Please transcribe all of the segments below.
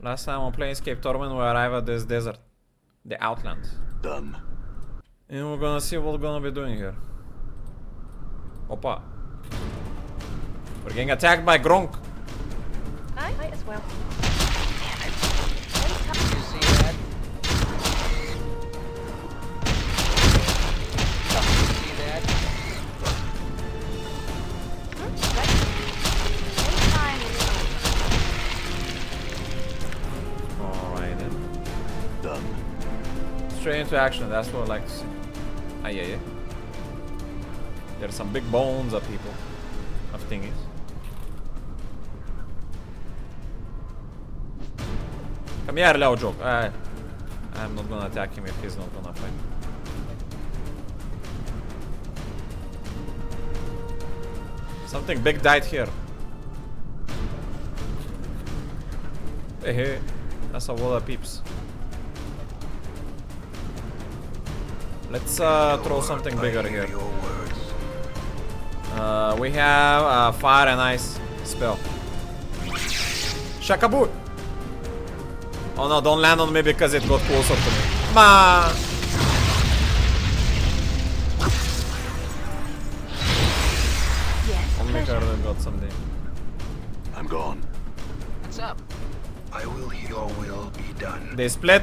Last time on Planescape Torment we arrive at this desert. The Outlands. Done. And we're gonna see what we're gonna be doing here. Opa. We're getting attacked by Gronk. I might as well. You see that? You see that? Alright then. Done. Straight into action, that's what I like to see. Ah, yeah. There's some big bones of people. Of thingies. Come here, little joke. I'm not gonna attack him if he's not gonna fight. Something big died here. Hey, that's a lot of peeps. Let's throw something bigger here. We have a fire and ice spell. Shakaboot! Oh no, don't land on me because it got closer to me. Ma! Yes, Only pleasure. her got something. I'm gone. What's up? I will. Your will be done. They split.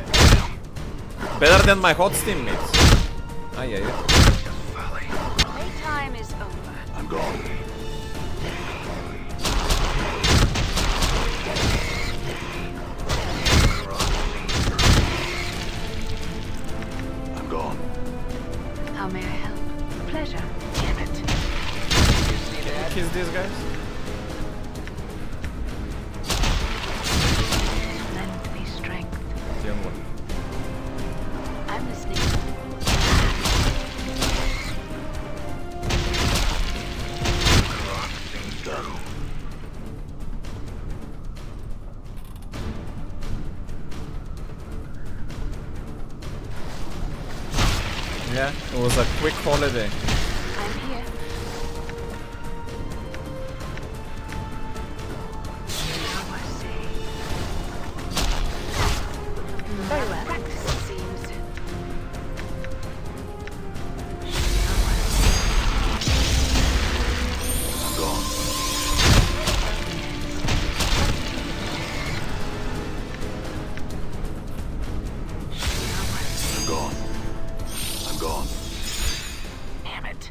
Better than my hot steam mates. Ah, yeah. Valley. Playtime is over. I'm gone. I'm gone. How may I help? Pleasure. Damn it. You see that? Kiss these guys. Lend me strength. Young one. I'm listening. Done. Yeah, it was a quick holiday. I'm here. Now I see. Very well. Practice, it seems. Now I I'm gone. I'm gone. I'm gone. Damn it.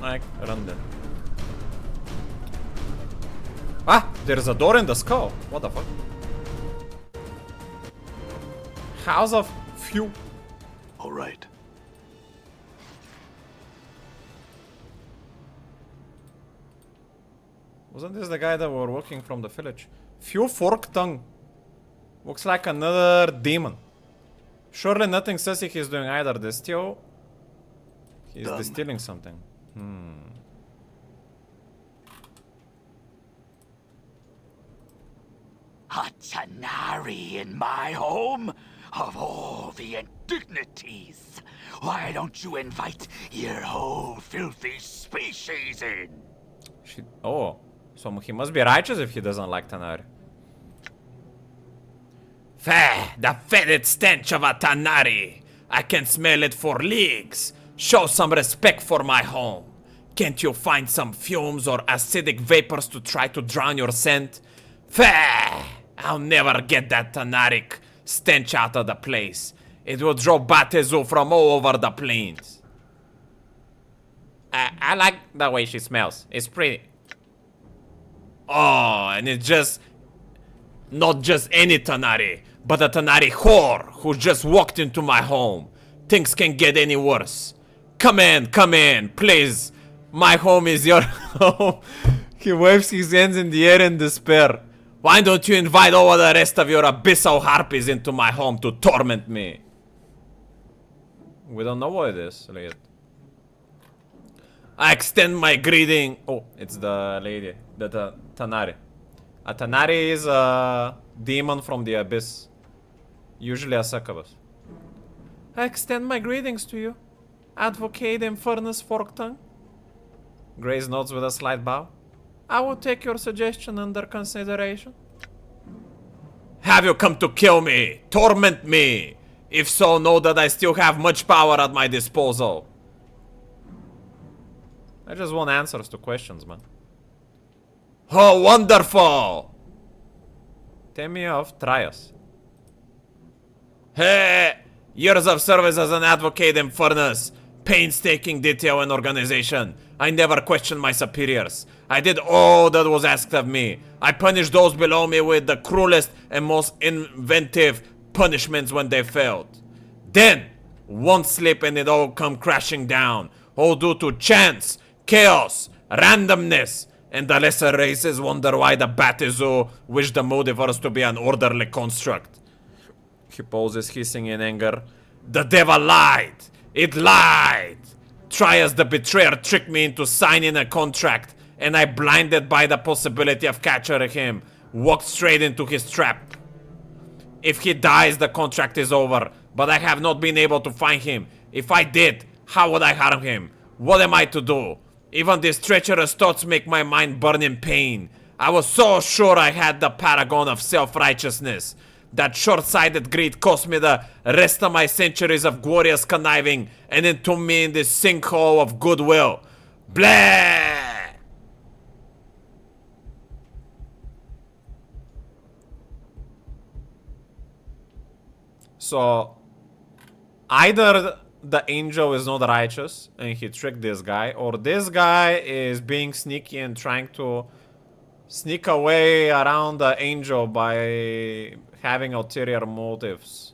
Like, run then. Ah! There's a door in the skull. What the fuck? House of Few. All right. Wasn't this the guy that were walking from the village? Few Fork Tongue. Looks like another demon. Surely nothing sussy he's doing either. Distill. He's Done. distilling something. A Tanari in my home? Of all the indignities! Why don't you invite your whole filthy species in? Oh. So he must be righteous if he doesn't like Tanari. Fair, the fetid stench of a Tanari. I can smell it for leagues. Show some respect for my home. Can't you find some fumes or acidic vapors to try to drown your scent? Fair, I'll never get that Tanaric stench out of the place. It will draw Batezu from all over the plains. I like the way she smells. It's pretty. Oh, and it's just... Not just any Tanari, but a Tanari whore who just walked into my home. Things can't get any worse. Come in, please. My home is your home. He waves his hands in the air in despair. Why don't you invite all the rest of your abyssal harpies into my home to torment me? We don't know what it is, yet. I extend my greeting. Oh, it's the lady, the Tanari. A Tanari is a demon from the abyss. Usually a succubus. I extend my greetings to you, Advocate Infernus Forktongue. Grace nods with a slight bow. I will take your suggestion under consideration. Have you come to kill me? Torment me? If so, know that I still have much power at my disposal. I just want answers to questions, man. Oh, wonderful! Tell me of Trias. Hey! Years of service as an advocate in furnace. Painstaking detail and organization. I never questioned my superiors. I did all that was asked of me. I punished those below me with the cruelest and most inventive punishments when they failed. Then, one slip and it all come crashing down. All due to chance, chaos, randomness. And the lesser races wonder why the Batizoo wish the multiverse to be an orderly construct. He poses, hissing in anger. The devil lied! It lied! Trias the betrayer tricked me into signing a contract, and I, blinded by the possibility of capturing him, walked straight into his trap. If he dies, the contract is over, but I have not been able to find him. If I did, how would I harm him? What am I to do? Even these treacherous thoughts make my mind burn in pain. I was so sure I had the paragon of self-righteousness. That short-sighted greed cost me the rest of my centuries of glorious conniving and entombed me in this sinkhole of goodwill. Blah! So, either the angel is not righteous and he tricked this guy, or this guy is being sneaky and trying to sneak away around the angel by having ulterior motives.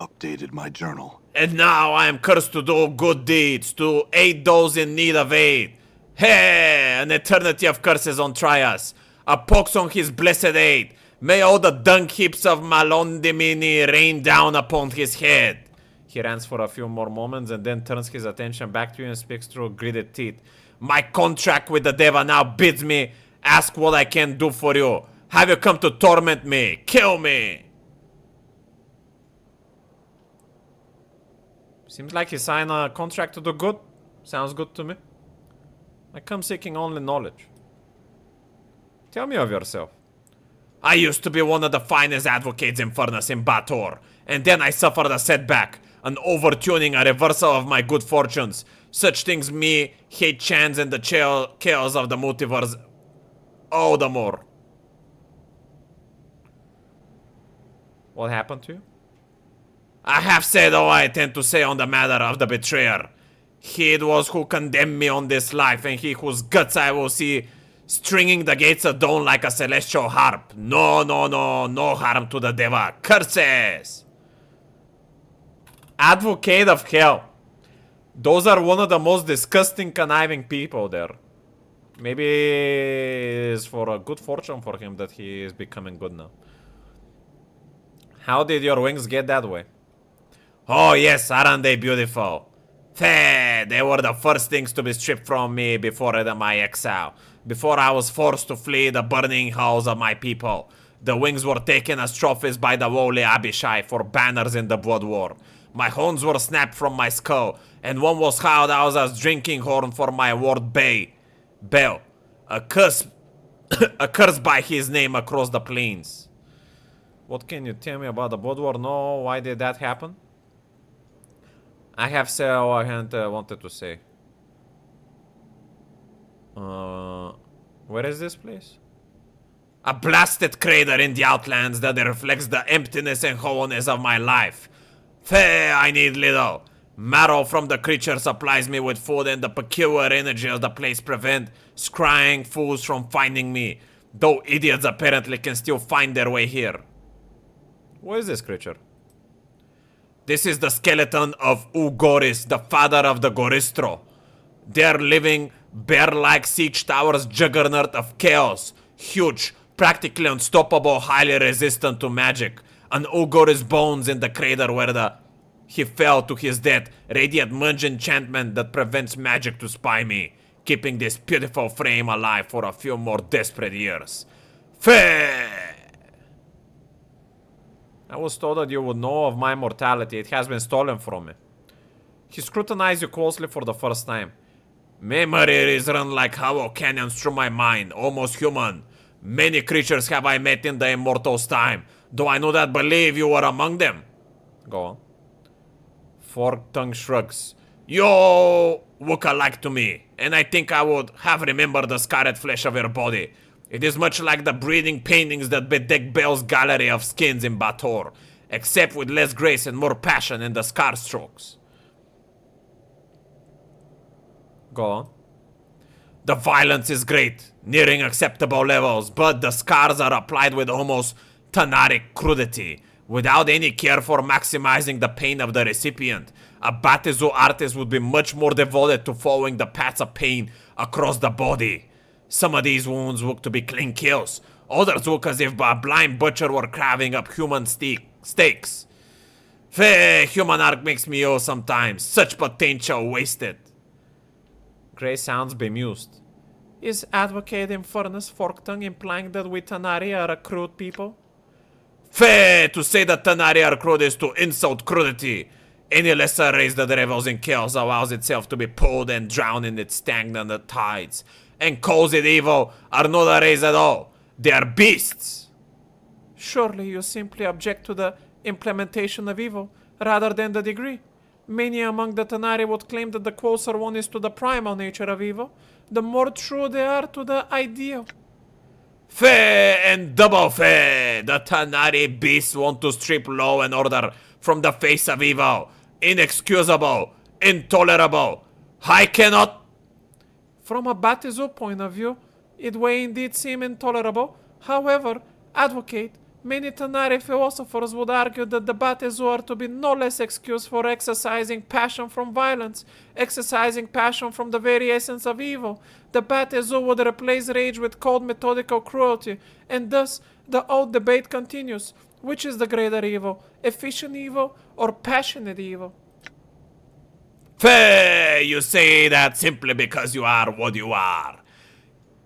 Updated my journal. And now I am cursed to do good deeds, to aid those in need of aid. Hey, an eternity of curses on Trias. A pox on his blessed aid. May all the dung heaps of Malondimini rain down upon his head. He rants for a few more moments and then turns his attention back to you and speaks through gritted teeth. My contract with the devil now bids me ask what I can do for you. Have you come to torment me? Kill me! Seems like he signed a contract to do good. Sounds good to me. I come seeking only knowledge. Tell me of yourself. I used to be one of the finest advocates in Furnace in Bator, and then I suffered a setback, an overtuning, a reversal of my good fortunes. Such things me hate chance and the chaos of the multiverse all the more. What happened to you? I have said all I intend to say on the matter of the betrayer. He it was who condemned me on this life, and he whose guts I will see stringing the gates of dawn like a celestial harp. No, no, no, no harm to the devil. Curses! Advocate of hell. Those are one of the most disgusting, conniving people there. Maybe it's for a good fortune for him that he is becoming good now. How did your wings get that way? Oh yes, aren't they beautiful? They were the first things to be stripped from me before my exile. Before I was forced to flee the burning halls of my people. The wings were taken as trophies by the holy Abishai for banners in the blood war. My horns were snapped from my skull, and one was held out as drinking horn for my ward Bell. A curse by his name across the plains. What can you tell me about the blood war? No, why did that happen? I have said all I had wanted to say. Where is this place? A blasted crater in the outlands that reflects the emptiness and hollowness of my life. I need little. Marrow from the creature supplies me with food, and the peculiar energy of the place prevent scrying fools from finding me. Though idiots apparently can still find their way here. What is this creature? This is the skeleton of Ugoris, the father of the Goristro. Their living, bear-like siege towers juggernaut of chaos. Huge, practically unstoppable, highly resistant to magic. An Ugoris bones in the crater where he fell to his death. Radiant mudge enchantment that prevents magic to spy me. Keeping this beautiful frame alive for a few more desperate years. I was told that you would know of my mortality. It has been stolen from me. He scrutinized you closely for the first time. Memories run like hollow canyons through my mind, almost human. Many creatures have I met in the immortals' time, though I do not believe you were among them. Go on. Forked tongue shrugs. You look alike to me, and I think I would have remembered the scarred flesh of your body. It is much like the breathing paintings that bedeck Bell's gallery of skins in Bator, except with less grace and more passion in the scar strokes. Go on. The violence is great, nearing acceptable levels, but the scars are applied with almost tanaric crudity, without any care for maximizing the pain of the recipient. A Batizu artist would be much more devoted to following the paths of pain across the body. Some of these wounds look to be clean kills, others look as if a blind butcher were carving up human steaks. Human art makes me ill sometimes, such potential wasted. Grey sounds bemused. Is advocating furnace fork tongue implying that we Tanari are a crude people? To say that Tanari are crude is to insult crudity. Any lesser race that revels in chaos allows itself to be pulled and drowned in its stagnant tides. And calls it evil are not a race at all. They are beasts. Surely you simply object to the implementation of evil rather than the degree. Many among the Tanari would claim that the closer one is to the primal nature of evil, the more true they are to the ideal. And double the Tanari beasts want to strip law and order from the face of evil. Inexcusable, intolerable. I cannot. From a Batizu point of view, it may indeed seem intolerable. However, advocate, many Tanari philosophers would argue that the Batizu are to be no less excused for exercising passion from violence, exercising passion from the very essence of evil. The Batizu would replace rage with cold methodical cruelty, and thus the old debate continues. Which is the greater evil, efficient evil or passionate evil? You say that simply because you are what you are.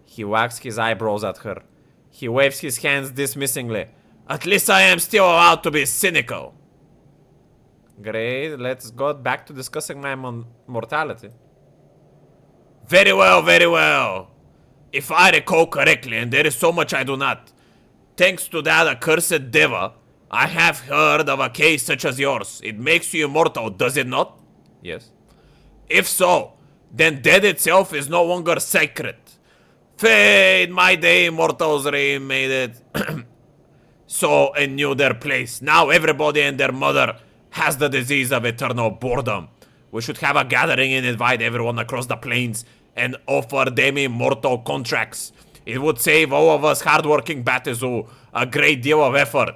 He wags his eyebrows at her. He waves his hands dismissingly. At least I am still allowed to be cynical. Great, let's go back to discussing my mortality. Very well, very well. If I recall correctly, and there is so much I do not, thanks to that accursed Deva, I have heard of a case such as yours. It makes you immortal, does it not? Yes. If so, then death itself is no longer sacred. In my day, immortals remade it so and knew their place. Now everybody and their mother has the disease of eternal boredom. We should have a gathering and invite everyone across the plains and offer them immortal contracts. It would save all of us hardworking Batizu a great deal of effort.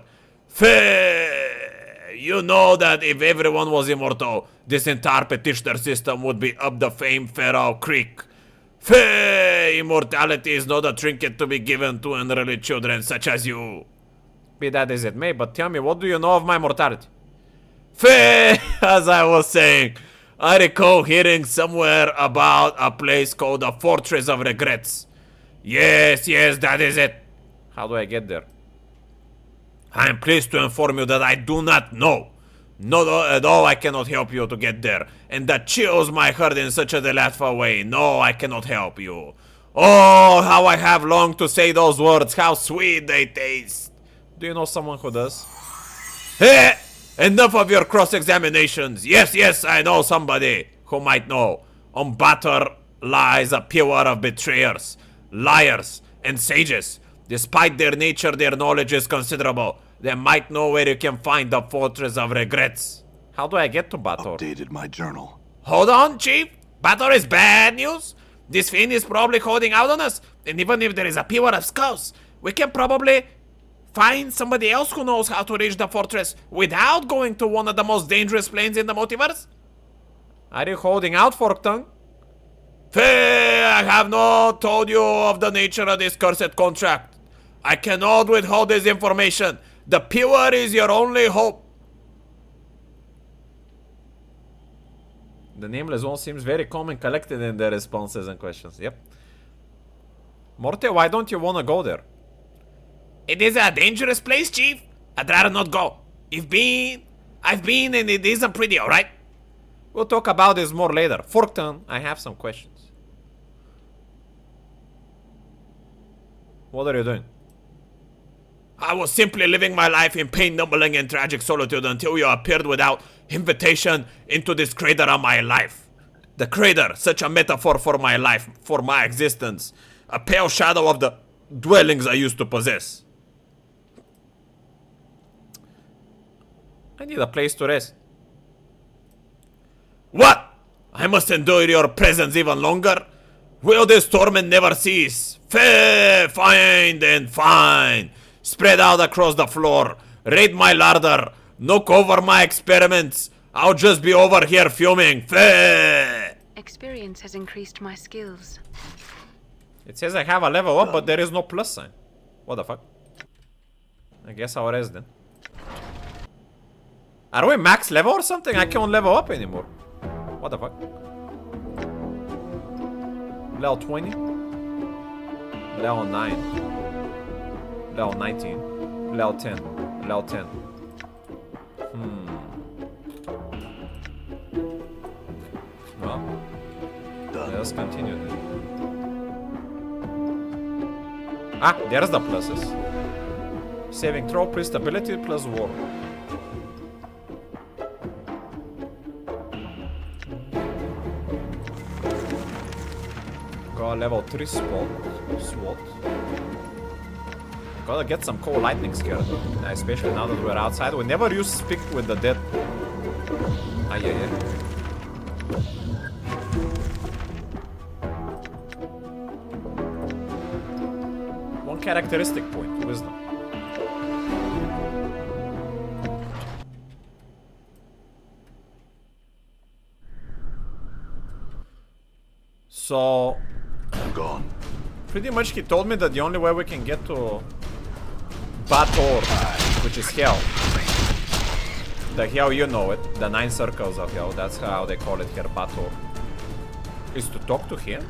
You know that if everyone was immortal, this entire petitioner system would be up the famed Feral Creek. Immortality is not a trinket to be given to unruly children such as you. Be that as it may, but tell me, what do you know of my mortality? As I was saying, I recall hearing somewhere about a place called the Fortress of Regrets. Yes, that is it. How do I get there? I am pleased to inform you that I do not know. Not at all, I cannot help you to get there. And that chills my heart in such a delightful way. No, I cannot help you. Oh, how I have longed to say those words. How sweet they taste. Do you know someone who does? Hey! Enough of your cross-examinations. Yes, I know somebody who might know. On Bator lies a pillar of betrayers, liars, and sages. Despite their nature, their knowledge is considerable. They might know where you can find the Fortress of Regrets. How do I get to Bator? Updated my journal. Hold on, Chief. Bator is bad news. This fiend is probably holding out on us. And even if there is a pillar of skulls, we can probably find somebody else who knows how to reach the fortress without going to one of the most dangerous planes in the multiverse. Are you holding out, Fork Tongue? I have not told you of the nature of this cursed contract. I cannot withhold this information. The pillar is your only hope. The Nameless One seems very calm and collected in their responses and questions. Yep. Morte, why don't you want to go there? It is a dangerous place, Chief. I'd rather not go. I've been and it isn't pretty, alright? We'll talk about this more later. Forkton, I have some questions. What are you doing? I was simply living my life in pain, numbling, and tragic solitude until you appeared without invitation into this crater of my life. The crater, such a metaphor for my life, for my existence. A pale shadow of the dwellings I used to possess. I need a place to rest. What? I must endure your presence even longer? Will this torment never cease? Find and fine. Spread out across the floor. Raid my larder. Knock over my experiments. I'll just be over here fuming. Experience has increased my skills. It says I have a level up, but there is no plus sign. What the fuck? I guess I'll rest then. Are we max level or something? I can't level up anymore. What the fuck? Level 20? Level 9. Level 19. Level 10. Level 10. Well, let's continue then. Ah, there's the pluses. Saving throw, plus stability, plus war. Got a level 3 SWAT. Gotta get some cold lightning scared, especially now that we're outside. We never use speak with the dead. Ah, yeah. One characteristic point, wisdom. So, I'm gone. pretty much he told me that the only way we can get to Bator, which is hell. The hell, you know it. The 9 circles of hell. That's how they call it here, Bator. Is to talk to him?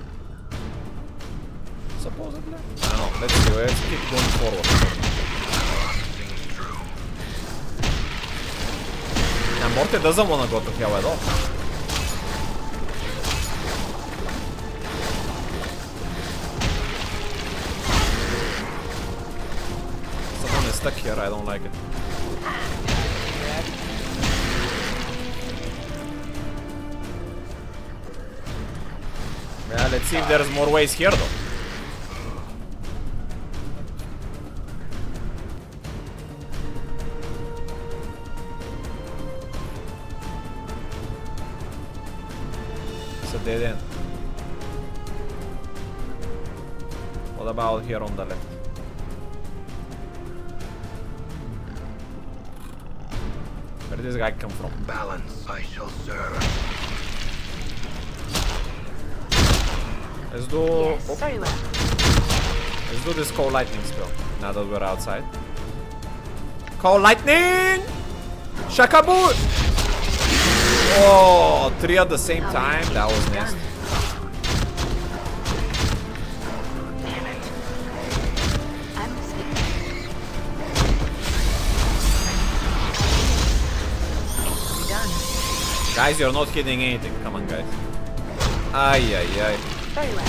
Supposedly? I don't know. Let's see. Let's keep going forward. And Morte doesn't want to go to hell at all. Someone is stuck here. I don't like it. Yeah, let's see if there's more ways here though. It's a dead end. What about here on the left? Where did this guy come from? Balance I shall serve. Let's do... Yes, oh, very well. let's do this cold lightning spell, now that we're outside. Cold lightning! Shakaboo! Oh, 3 at the same time? That was nasty. Damn it. I'm asleep. Done. Guys, you're not hitting anything. Come on, guys. Ay, ay, ay. Very well.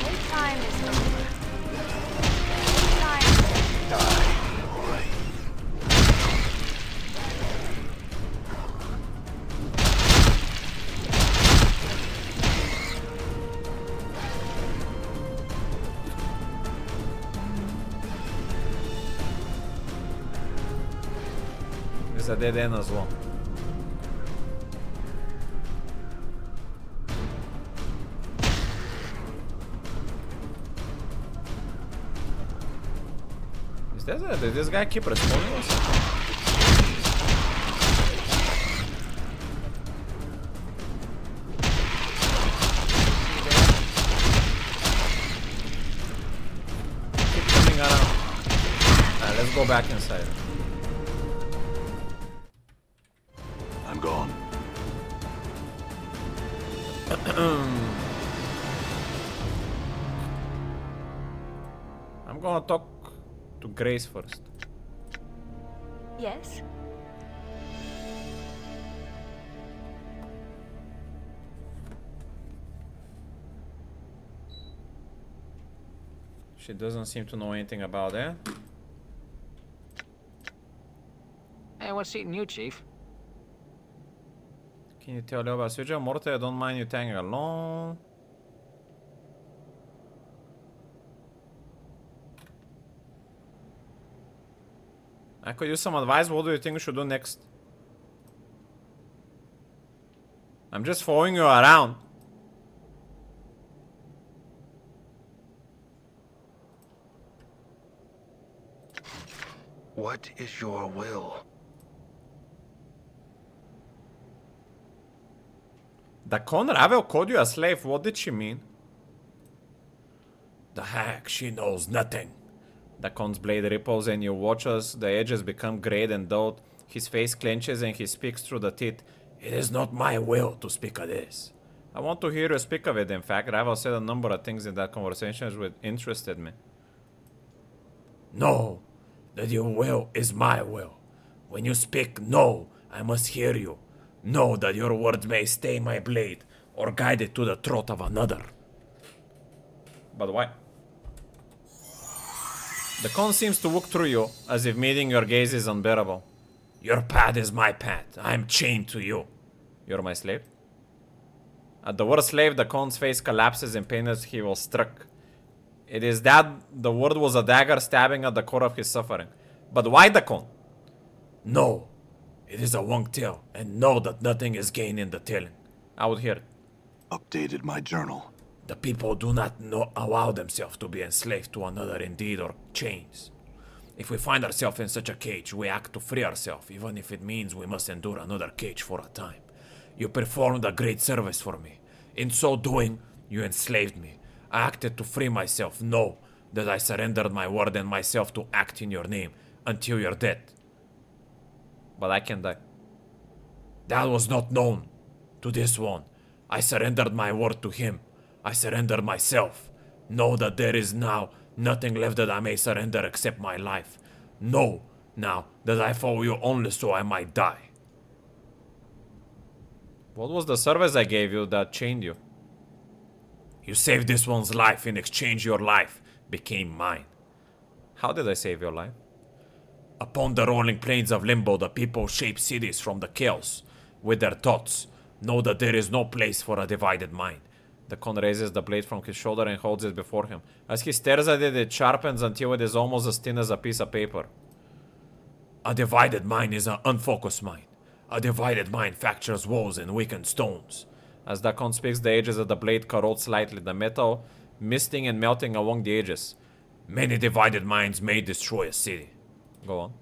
Playtime is over. Playtime. There's a dead end as well. Did this guy keep responding or something? Keep coming around. Alright, let's go back inside. I'm gone. I'm gonna talk to Grace first. Yes. She doesn't seem to know anything about that. Hey, what's eating you, Chief? Can you tell about Suja? Morte, I don't mind you tagging along. I could use some advice. What do you think we should do next? I'm just following you around. What is your will? The con Ravel called you a slave. What did she mean? The hack, she knows nothing. The con's blade ripples and you watch as the edges become grayed and dulled. His face clenches and he speaks through the teeth. It is not my will to speak of this. I want to hear you speak of it. In fact, Ravel said a number of things in that conversation which interested me. No, that your will is my will. When you speak, no, I must hear you. Know that your words may stay my blade or guide it to the throat of another. But why? The con seems to look through you, as if meeting your gaze is unbearable. Your path is my path. I am chained to you. You're my slave? At the word slave, the con's face collapses in pain as he was struck. It is that the word was a dagger stabbing at the core of his suffering. But why the con? No. It is a long tale, and know that nothing is gained in the telling. I would hear it. Updated my journal. The people do not allow themselves to be enslaved to another in deed or chains. If we find ourselves in such a cage, we act to free ourselves, even if it means we must endure another cage for a time. You performed a great service for me. In so doing, you enslaved me. I acted to free myself. Know that I surrendered my word and myself to act in your name until your death. But I can die. That was not known to this one. I surrendered my word to him. I surrendered myself. Know that there is now nothing left that I may surrender except my life. Know now that I follow you only so I might die. What was the service I gave you that chained you? You saved this one's life. In exchange, your life became mine. How did I save your life? Upon the rolling plains of Limbo, the people shape cities from the chaos with their thoughts. Know that there is no place for a divided mind. The con raises the blade from his shoulder and holds it before him. As he stares at it, it sharpens until it is almost as thin as a piece of paper. A divided mind is an unfocused mind. A divided mind fractures walls and weakens stones. As the con speaks, the edges of the blade corrode slightly, the metal misting and melting along the edges. Many divided minds may destroy a city. Go on.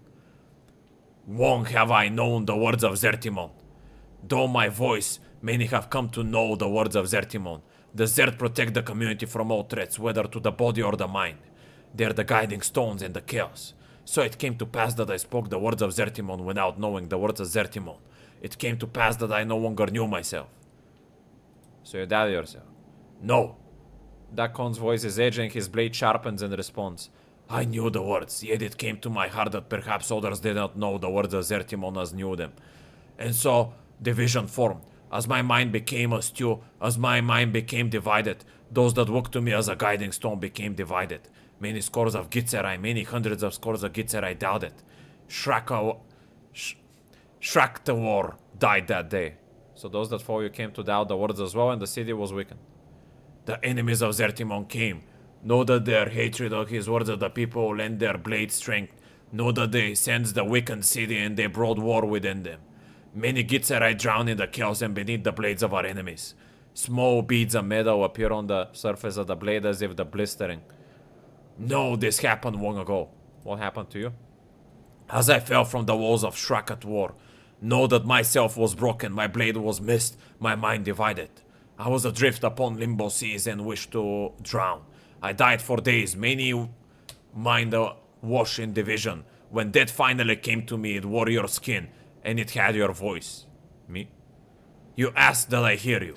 Long have I known the words of Zertimon. Though my voice, many have come to know the words of Zertimon. The Zert protect the community from all threats, whether to the body or the mind. They are the guiding stones in the chaos. So it came to pass that I spoke the words of Zertimon without knowing the words of Zertimon. It came to pass that I no longer knew myself. So you doubted yourself? No. Dakon's voice is edging, his blade sharpens in response. I knew the words, yet it came to my heart that perhaps others did not know the words of Zertimon as knew them. And so, division formed. As my mind became a stew, as my mind became divided, those that looked to me as a guiding stone became divided. Many scores of Gitzerai, many hundreds of scores of Gitzerai doubted. Shraktawar died that day. So those that follow you came to doubt the words as well, and the city was weakened. The enemies of Zertimon came. Know that their hatred of his words of the people lent their blade strength. Know that they sensed the weakened city and they brought war within them. Many Gitzerai drowned in the chaos and beneath the blades of our enemies. Small beads of metal appear on the surface of the blade as if the blistering. No, this happened long ago. What happened to you? As I fell from the walls of Shrakat War, know that myself was broken, my blade was missed, my mind divided. I was adrift upon limbo seas and wished to drown. I died for days, many mind wash in division. When death finally came to me, it wore your skin, and it had your voice. Me? You asked that I hear you.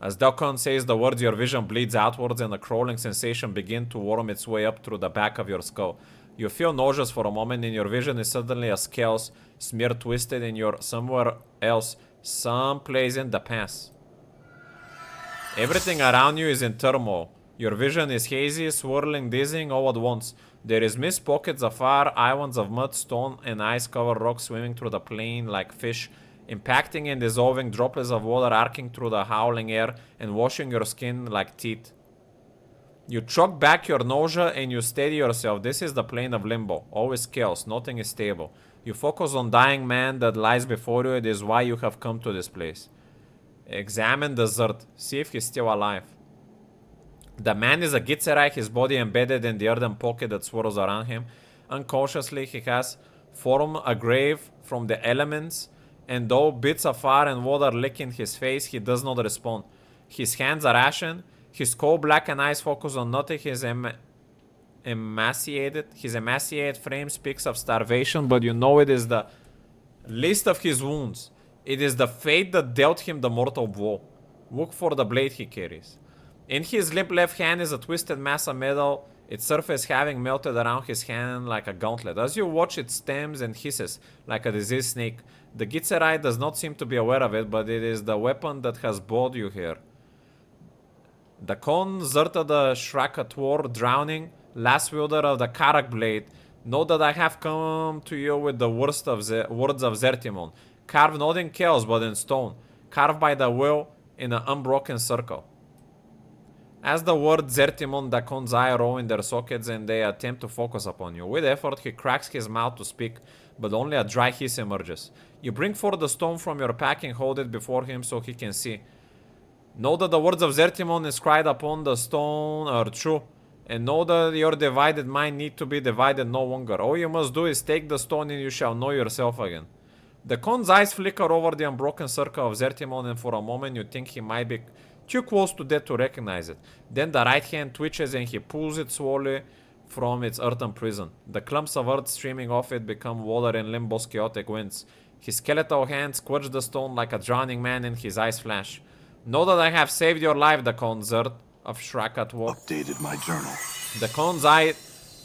As Dokkan says the words, your vision bleeds outwards and a crawling sensation begins to worm its way up through the back of your skull. You feel nauseous for a moment and your vision is suddenly a scales, smear twisted in your somewhere else, someplace in the past. Everything around you is in turmoil. Your vision is hazy, swirling, dizzying all at once. There is mist, pockets of fire, islands of mud, stone, and ice-covered rocks swimming through the plain like fish, impacting and dissolving droplets of water arcing through the howling air and washing your skin like teeth. You choke back your nausea and you steady yourself. This is the plane of limbo. Always chaos. Nothing is stable. You focus on dying man that lies before you. It is why you have come to this place. Examine the Zerd. See if he's still alive. The man is a Gitzerai, his body embedded in the earthen pocket that swirls around him. Unconsciously, he has formed a grave from the elements, and though bits of fire and water lick in his face, he does not respond. His hands are ashen, his coal-blackened eyes focus on nothing. His emaciated frame speaks of starvation, but you know it is the least of his wounds. It is the fate that dealt him the mortal blow. Look for the blade he carries. In his limp left hand is a twisted mass of metal, its surface having melted around his hand like a gauntlet. As you watch, it stems and hisses like a diseased snake. The Gitzerai does not seem to be aware of it, but it is the weapon that has brought you here. The Kon Zerta the Shrakator, drowning, last wielder of the Karak blade, know that I have come to you with the words of Zertimon, carved not in chaos but in stone, carved by the will in an unbroken circle. As the word Zertimon, the Kon's eye roll in their sockets and they attempt to focus upon you. With effort, he cracks his mouth to speak, but only a dry hiss emerges. You bring forth the stone from your pack and hold it before him so he can see. Know that the words of Zertimon inscribed upon the stone are true, and know that your divided mind need to be divided no longer. All you must do is take the stone and you shall know yourself again. The Kon's eyes flicker over the unbroken circle of Zertimon, and for a moment you think he might be too close to death to recognize it. Then the right hand twitches and he pulls it slowly from its earthen prison. The clumps of earth streaming off it become water in Limbo's chaotic winds. His skeletal hands clutch the stone like a drowning man and his eyes flash. Know that I have saved your life, the Kon Zerd of Shrakatwok. Updated my journal. The Kon's eye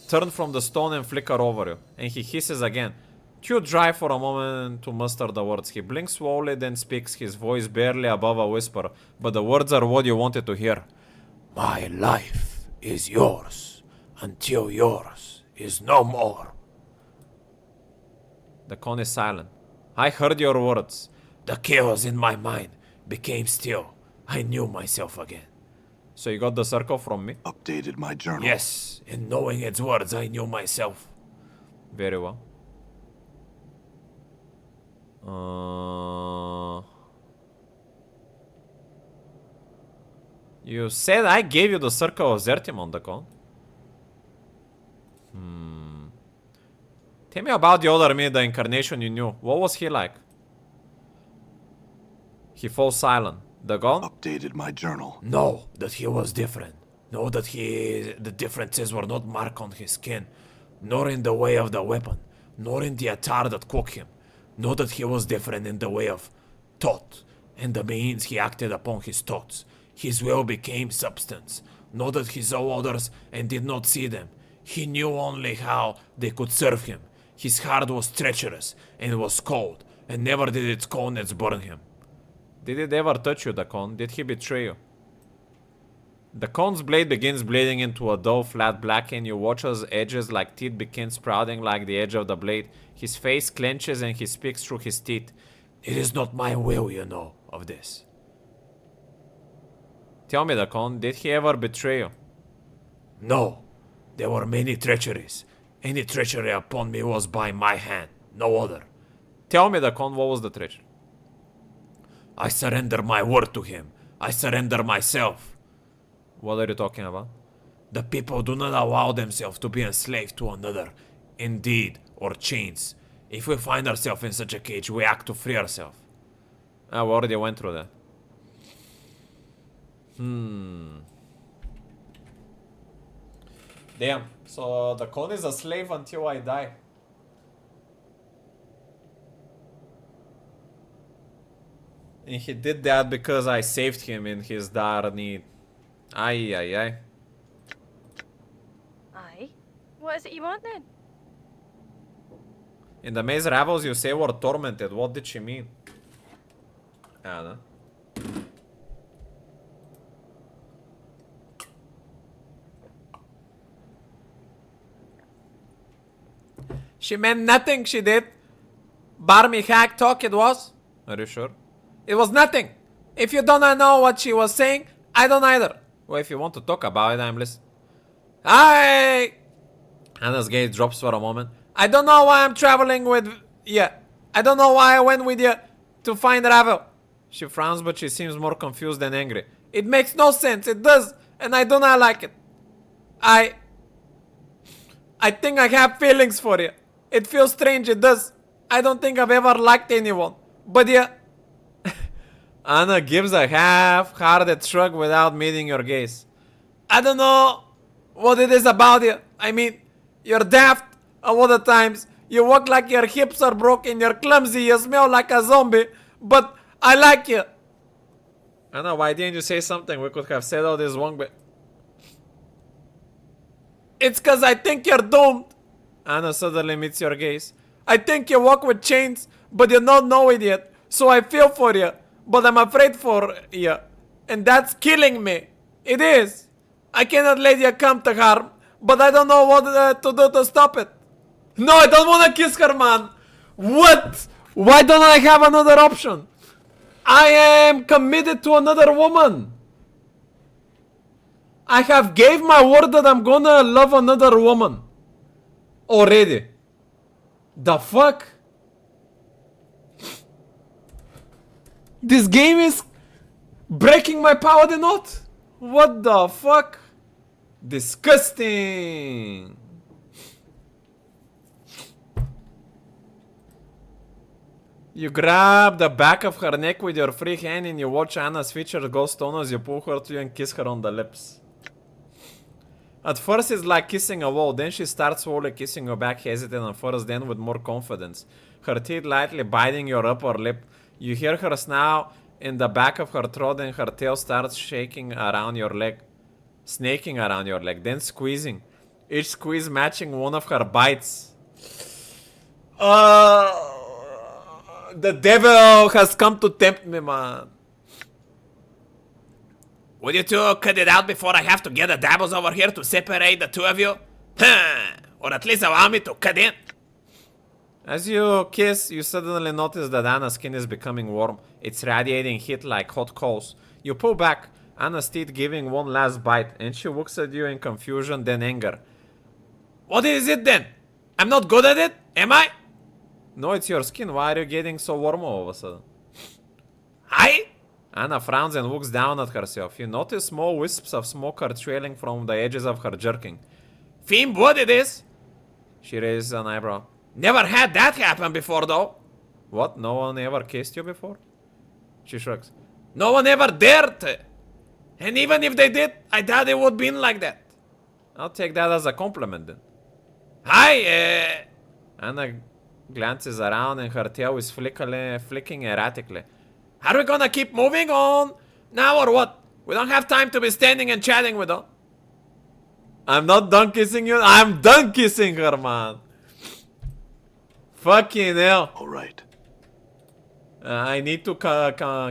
turn from the stone and flicker over you, and he hisses again. Too dry for a moment to muster the words. He blinks slowly, then speaks, his voice barely above a whisper, but the words are what you wanted to hear. My life is yours until yours is no more. The Kon is silent. I heard your words. The chaos in my mind became still. I knew myself again. So you got the circle from me? Updated my journal. Yes, in knowing its words, I knew myself. Very well. You said I gave you the circle of Zertimon, the Kon. Tell me about the other me, the incarnation you knew. What was he like? He falls silent. The Gon? Updated my journal. Know that he was different. Know that the differences were not marked on his skin, nor in the way of the weapon, nor in the attire that cooked him. Know that he was different in the way of thought, and the means he acted upon his thoughts. His will became substance. Know that he saw others and did not see them. He knew only how they could serve him. His heart was treacherous and was cold, and never did its coldness burn him. Did it ever touch you, the Kon? Did he betray you? The Kon's blade begins bleeding into a dull, flat black, and you watch as edges like teeth begin sprouting like the edge of the blade. His face clenches and he speaks through his teeth. It is not my will, you know, of this. Tell me, the Kon, did he ever betray you? No. There were many treacheries. Any treachery upon me was by my hand, no other. Tell me, the Kon, what was the treachery? I surrender my word to him. I surrender myself. What are you talking about? The people do not allow themselves to be enslaved to another, in deed or chains. If we find ourselves in such a cage, we act to free ourselves. We already went through that. Damn. So the Kon is a slave until I die. And he did that because I saved him in his dire need. Aye, aye, aye. Aye? What is it you want then? In the maze ravels you say were tormented. What did she mean? I don't know. She meant nothing, she did. Barmy hack talk it was. Are you sure? It was nothing. If you don't know what she was saying, I don't either. Well, if you want to talk about it, I'm listening. Hi! Anna's gaze drops for a moment. I don't know why I'm traveling with you. I don't know why I went with you to find Ravel. She frowns, but she seems more confused than angry. It makes no sense. It does, and I do not like it. I think I have feelings for you. It feels strange, it does. I don't think I've ever liked anyone. But yeah. Anna gives a half-hearted shrug without meeting your gaze. I don't know what it is about you. I mean, you're daft a lot of times. You walk like your hips are broken. You're clumsy. You smell like a zombie. But I like you. Anna, why didn't you say something? We could have said all this long, but... It's cause I think you're doomed. Anna suddenly meets your gaze. I think you walk with chains, but you don't know it yet. So I feel for you, but I'm afraid for you. And that's killing me. It is. I cannot let you come to harm, but I don't know what to do to stop it. No, I don't want to kiss her, man. What? Why don't I have another option? I am committed to another woman. I have gave my word that I'm gonna love another woman. Already. The fuck? This game is breaking my power the knot. What the fuck? Disgusting. You grab the back of her neck with your free hand and you watch Anna's features go stone as you pull her to you and kiss her on the lips. At first it's like kissing a wall, then she starts slowly kissing your back, hesitant at first, then with more confidence. Her teeth lightly biting your upper lip. You hear her snarl in the back of her throat and her tail starts shaking around your leg. Snaking around your leg, then squeezing. Each squeeze matching one of her bites. The devil has come to tempt me, man. Would you two cut it out before I have to get the dabbles over here to separate the two of you? Or at least allow me to cut in. As you kiss, you suddenly notice that Anna's skin is becoming warm. It's radiating heat like hot coals. You pull back, Anna's teeth giving one last bite, and she looks at you in confusion, then anger. What is it then? I'm not good at it, am I? No, it's your skin. Why are you getting so warm all of a sudden? I? Anna frowns and looks down at herself. You notice small wisps of smoke are trailing from the edges of her jerkin. Fiend blood it is. She raises an eyebrow. Never had that happen before though. What? No one ever kissed you before? She shrugs. No one ever dared to. And even if they did, I doubt it would be like that. I'll take that as a compliment then. Hi, Anna glances around and her tail is flicking erratically. Are we gonna keep moving on now or what? We don't have time to be standing and chatting with her. I'm not done kissing you. I'm done kissing her, man. Fucking hell. All right. I need to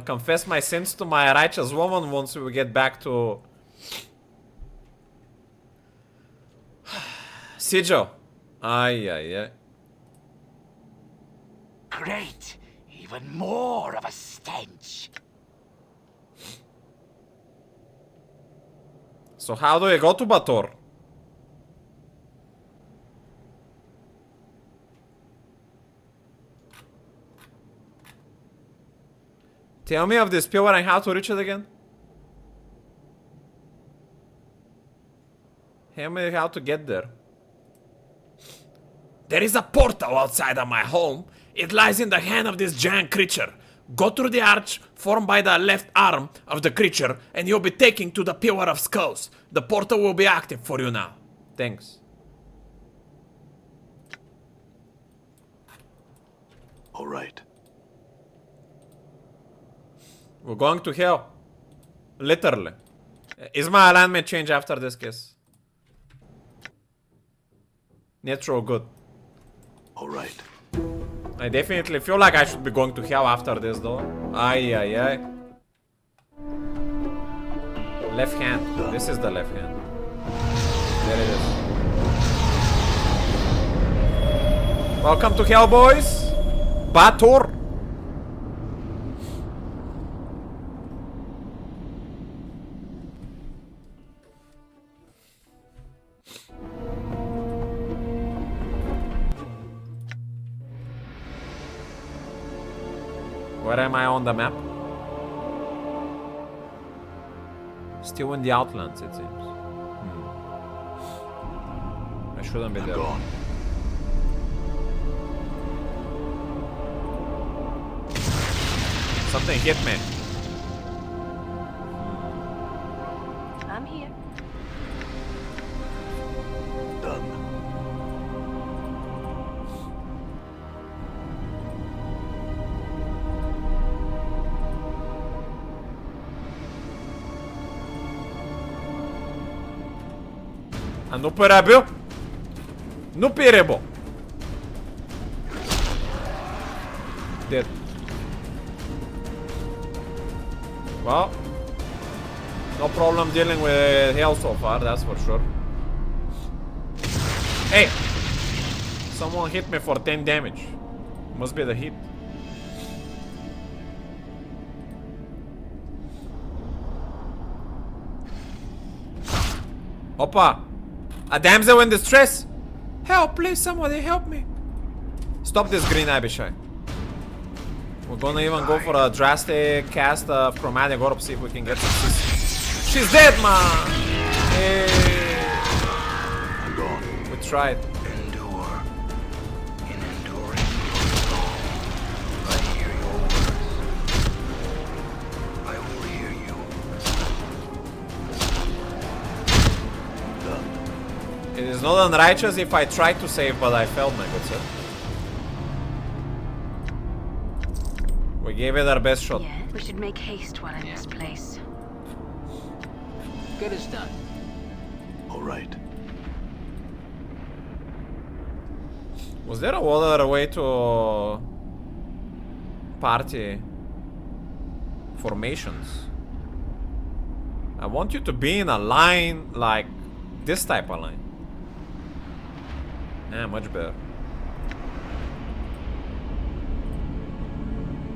confess my sins to my righteous woman once we get back to... Sigil. Ay. Great. Even more of a stench. So how do I go to Bator? Tell me of this pillar and how to reach it again. Tell me how to get there. There is a portal outside of my home. It lies in the hand of this giant creature. Go through the arch formed by the left arm of the creature and you'll be taken to the Pillar of Skulls. The portal will be active for you now. Thanks. All right. We're going to hell. Literally. Is my alignment change after this kiss? Natural good. All right. I definitely feel like I should be going to hell after this though. Ay. Left hand. This is the left hand. There it is. Welcome to hell, boys. Bator. Where am I on the map? Still in the Outlands, it seems. I shouldn't be there. Gone. Something hit me. I'm here. Done. Nu păreabil? Nu pirebo. Dead. Well, no problem dealing with hell so far, that's for sure. Hey! Someone hit me for 10 damage. Must be the hit. Opa! A damsel in distress! Help, please, somebody help me! Stop this green Abishai. We're gonna even go for a drastic cast of Chromatic Orb, see if we can get some CC. She's dead, man! Hey. I'm gone. We tried. Endure. In enduring protocol, I hear your words. I will hear you. Done. It is not unrighteous if I tried to save, but I failed, my good sir. We gave it our best shot. Yeah, we should make haste while in this place. Good as done. All right. Was there a other way to party formations? I want you to be in a line like this type of line. Yeah, much better.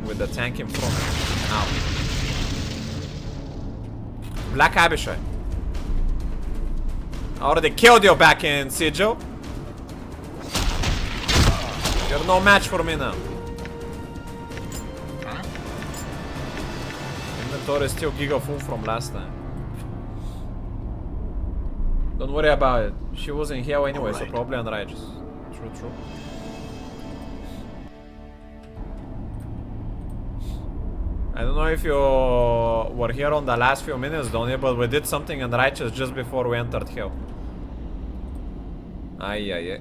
With the tank in front. Now. Black Abishai. I already killed you back in Sigil. You're no match for me now. Inventory is still giga full from last time. Don't worry about it. She was in hell anyway, so probably unrighteous. True, true. I don't know if you were here on the last few minutes, Donnie, but we did something unrighteous just before we entered hell. Aye, aye, aye.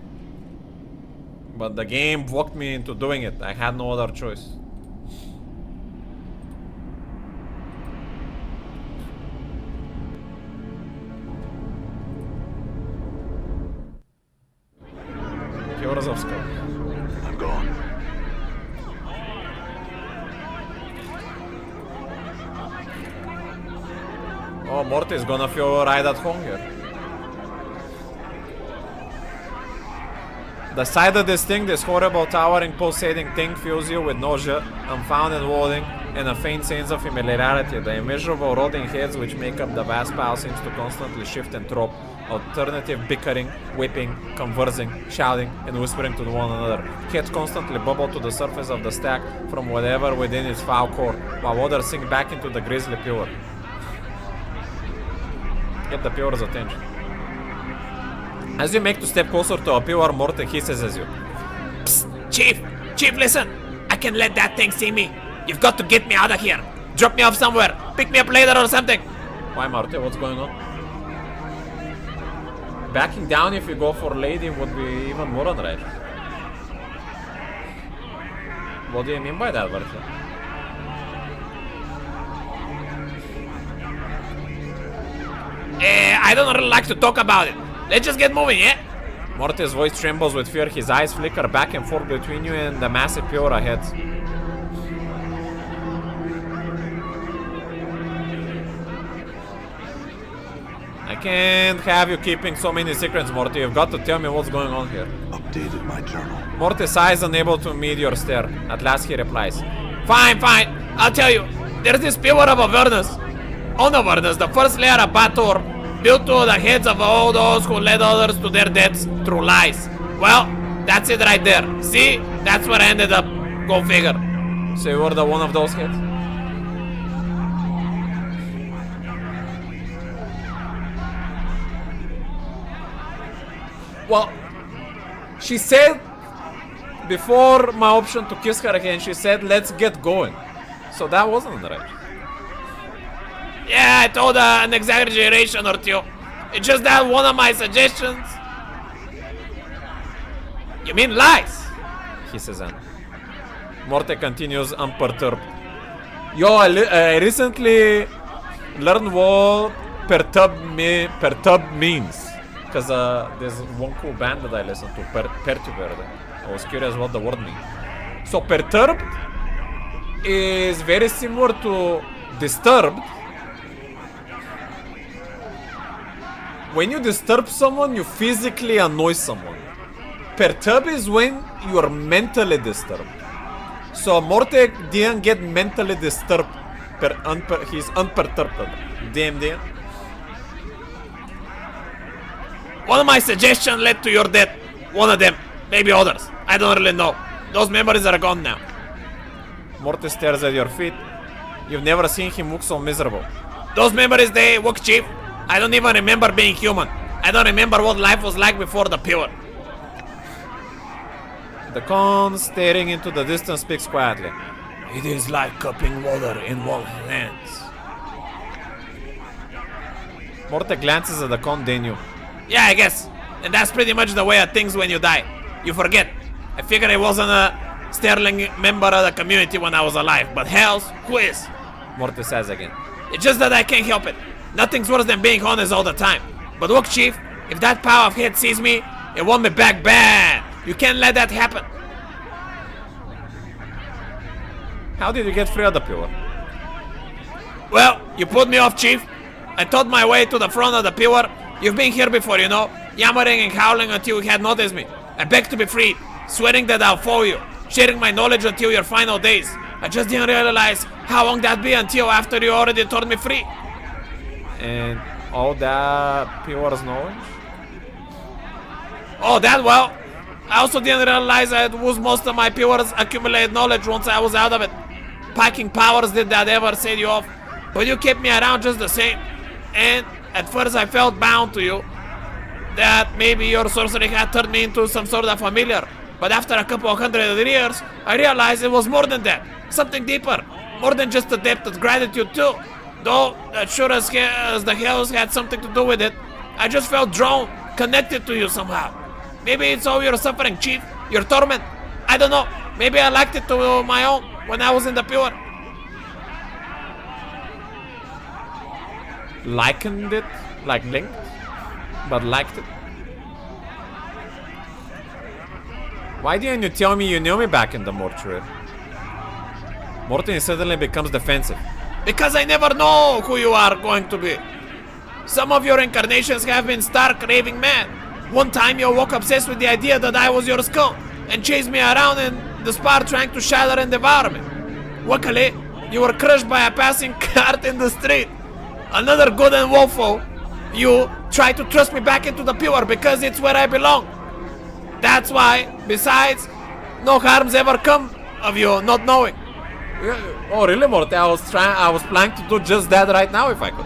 But the game walked me into doing it. I had no other choice. Heroes of Skull. I'm gone. Oh, Morte is gonna feel right at home here. The sight of this thing, this horrible, towering, pulsating thing, fills you with nausea, unfounded loathing, and a faint sense of familiarity. The immeasurable rotting heads which make up the vast pile seems to constantly shift and drop, alternative bickering, whipping, conversing, shouting, and whispering to one another. Heads constantly bubble to the surface of the stack from whatever within its foul core, while others sink back into the grisly pure. Get the pure's attention. As you make to step closer to a pure, Morte hisses as you. Psst, Chief! Chief, listen! I can't let that thing see me. You've got to get me out of here. Drop me off somewhere. Pick me up later or something. Why, Morte? What's going on? Backing down if you go for lady would be even more unrighteous. What do you mean by that, Morte? I don't really like to talk about it. Let's just get moving, yeah? Morte's voice trembles with fear. His eyes flicker back and forth between you and the massive pure ahead. I can't have you keeping so many secrets, Morte. You've got to tell me what's going on here. Updated my journal. Morte sighs, unable to meet your stare. At last he replies. Fine, fine. I'll tell you. There's this pillar of Avernus. On Avernus, the first layer of Bator, built to the heads of all those who led others to their deaths through lies. Well, that's it right there. See? That's where I ended up. Go figure. So you were the one of those heads? Well, she said before my option to kiss her again, she said, let's get going. So that wasn't right. Yeah, I told her an exaggeration or two. It's just that one of my suggestions. You mean lies? He says. Morte continues unperturbed. Yo, I recently learned what perturb means. Because there's one cool band that I listen to, Perturbated. I was curious what the word means. So perturbed is very similar to disturbed. When you disturb someone, you physically annoy someone. Perturb is when you are mentally disturbed. So Morte didn't get mentally disturbed. He's unperturbed. Damn. One of my suggestions led to your death. One of them. Maybe others. I don't really know. Those memories are gone now. Morte stares at your feet. You've never seen him look so miserable. Those memories, they work, Chief. I don't even remember being human. I don't remember what life was like before the pure. The con, staring into the distance, speaks quietly. It is like cupping water in one's hands. Morte glances at the con, Daniel. Yeah, I guess. And that's pretty much the way of things when you die. You forget. I figured I wasn't a sterling member of the community when I was alive, but hells, who is? Morte says again. It's just that I can't help it. Nothing's worse than being honest all the time. But look, Chief, if that power of hate sees me, it want me back bad. You can't let that happen. How did you get free of the pillar? Well, you put me off, Chief. I thought my way to the front of the pillar. You've been here before, you know, yammering and howling until you had noticed me. I begged to be freed, swearing that I'll follow you, sharing my knowledge until your final days. I just didn't realize how long that'd be until after you already turned me free. And all that pillar's knowledge? Oh, that well. I also didn't realize I'd lose most of my pillar's accumulated knowledge once I was out of it. Packing powers did that ever set you off, but you kept me around just the same. And at first I felt bound to you, that maybe your sorcery had turned me into some sort of familiar. But after a couple of hundred years, I realized it was more than that. Something deeper. More than just a debt of gratitude too. Though, as sure as the hells had something to do with it, I just felt drawn, connected to you somehow. Maybe it's all your suffering, Chief. Your torment. I don't know. Maybe I liked it to my own when I was in the pure. Likened it? Like linked? But liked it? Why didn't you tell me you knew me back in the mortuary? Morte suddenly becomes defensive. Because I never know who you are going to be. Some of your incarnations have been stark raving mad. One time you woke obsessed with the idea that I was your skull and chased me around in the spar trying to shatter and devour me. Luckily, you were crushed by a passing cart in the street. Another good and woeful, you tried to thrust me back into the pure because it's where I belong. That's why, besides, no harm's ever come of you not knowing. Oh really, Morte? I was planning to do just that right now if I could.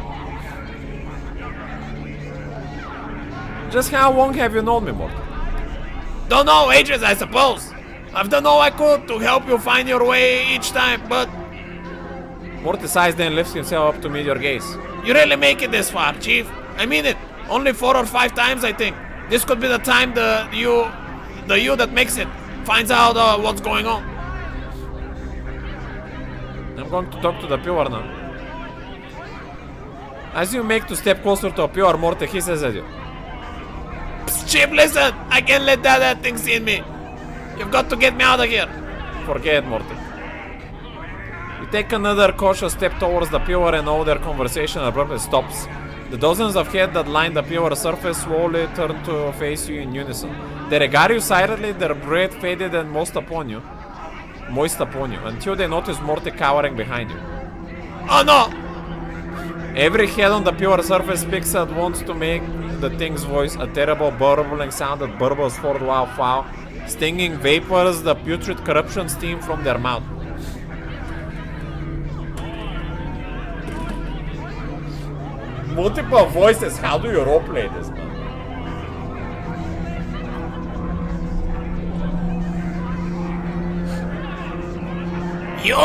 Just how long have you known me, Morte? Don't know, ages I suppose. I've done all I could to help you find your way each time, but... Morte sighs, then lifts himself up to meet your gaze. You really make it this far, Chief. I mean it. Only 4 or 5 times, I think. This could be the time the you that makes it finds out what's going on. I'm going to talk to the pure now. As you make to step closer to a pure, Morte hisses at you. Psst, Chief, listen! I can't let that thing see me. You've got to get me out of here. Forget it, Morte. You take another cautious step towards the pure and all their conversation abruptly stops. The dozens of heads that line the pure surface slowly turn to face you in unison. They regard you silently, their breath faded and moist upon you, until they notice Morte cowering behind you. Oh no! Every head on the pure surface speaks at once to make the thing's voice, a terrible burbling sound that burbles forth while foul, stinging vapors the putrid corruption steam from their mouth. Multiple voices, how do you roleplay this, man? You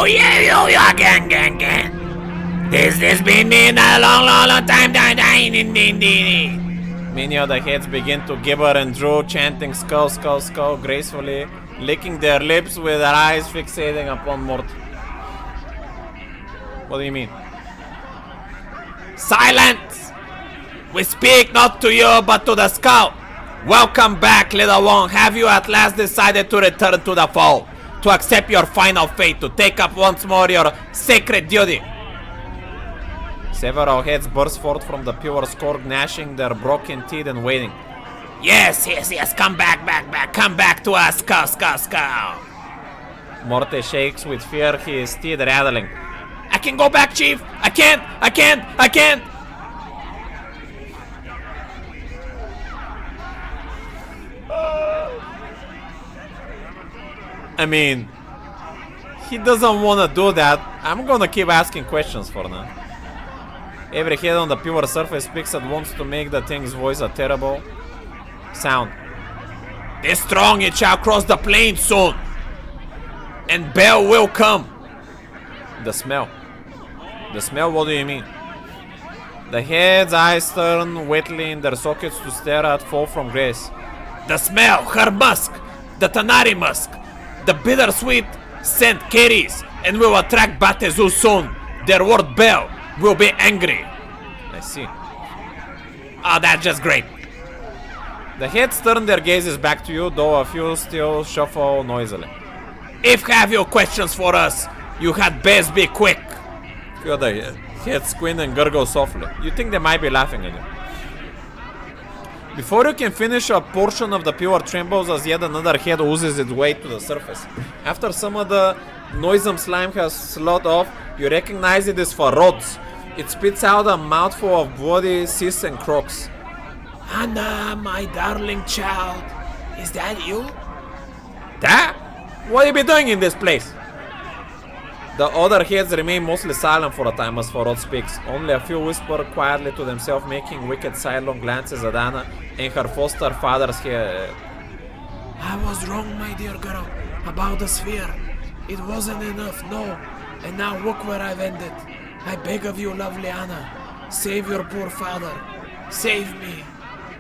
again. This been in a long time. Many of the heads begin to gibber and drool, chanting skull, skull, skull, gracefully, licking their lips with their eyes fixating upon Morte. What do you mean? Silence! We speak not to you, but to the skull. Welcome back, little one. Have you at last decided to return to the fold? To accept your final fate, to take up once more your sacred duty? Several heads burst forth from the pure scourge, gnashing their broken teeth and waiting. Yes. Come back. Come back to us, skull. Morte shakes with fear, his teeth rattling. I can go back, Chief. I can't. I mean, he doesn't want to do that. I'm gonna keep asking questions for now. Every head on the pure surface speaks at once to make the thing's voice a terrible sound. This strong, it shall cross the plain soon, and Bell will come. The smell, what do you mean? The head's eyes turn wetly in their sockets to stare at fall from grace. The smell, her musk, the Tanari musk, the bittersweet scent carries, and will attract Batezu soon. Their word Bell will be angry. I see. Oh, that's just great. The heads turn their gazes back to you, though a few still shuffle noisily. If have you questions for us, you had best be quick. Few of the heads squint and gurgle softly. You think they might be laughing at you. Before you can finish, a portion of the pure trembles as yet another head oozes its way to the surface. After some of the noisome slime has slid off, you recognize it is for Rhodes. It spits out a mouthful of bloody cysts and croaks. Anna, my darling child, is that you? That? What you be doing in this place? The other heads remain mostly silent for a time as Farod speaks. Only a few whisper quietly to themselves, making wicked sidelong glances at Anna and her foster father's head. I was wrong, my dear girl, about the sphere. It wasn't enough, no. And now look where I've ended. I beg of you, lovely Anna, save your poor father. Save me.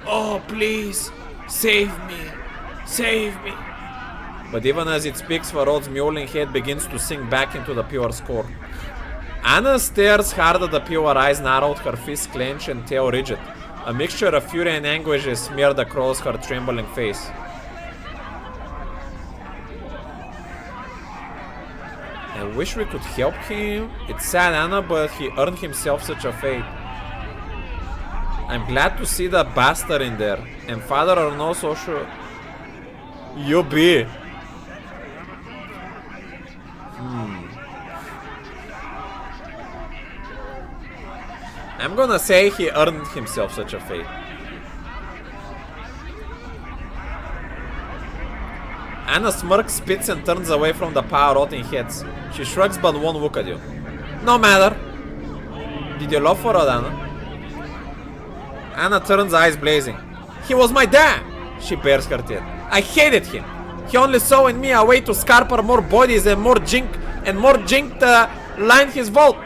Oh, please, save me. Save me. But even as it speaks, Farod's mewling head begins to sink back into the pure score. Anna stares hard at the pure eyes narrowed, her fists clenched and tail rigid. A mixture of fury and anguish is smeared across her trembling face. I wish we could help him. It's sad, Anna, but he earned himself such a fate. I'm glad to see that bastard in there. And father or no, so sure. You be. I'm gonna say he earned himself such a fate. Anna smirks, spits and turns away from the pile of rotting heads. She shrugs but won't look at you. No matter. Did you love Farod, Anna? Anna turns, eyes blazing. He was my dad! She bares her teeth. I hated him. He only saw in me a way to scarper more bodies and more jink to line his vault.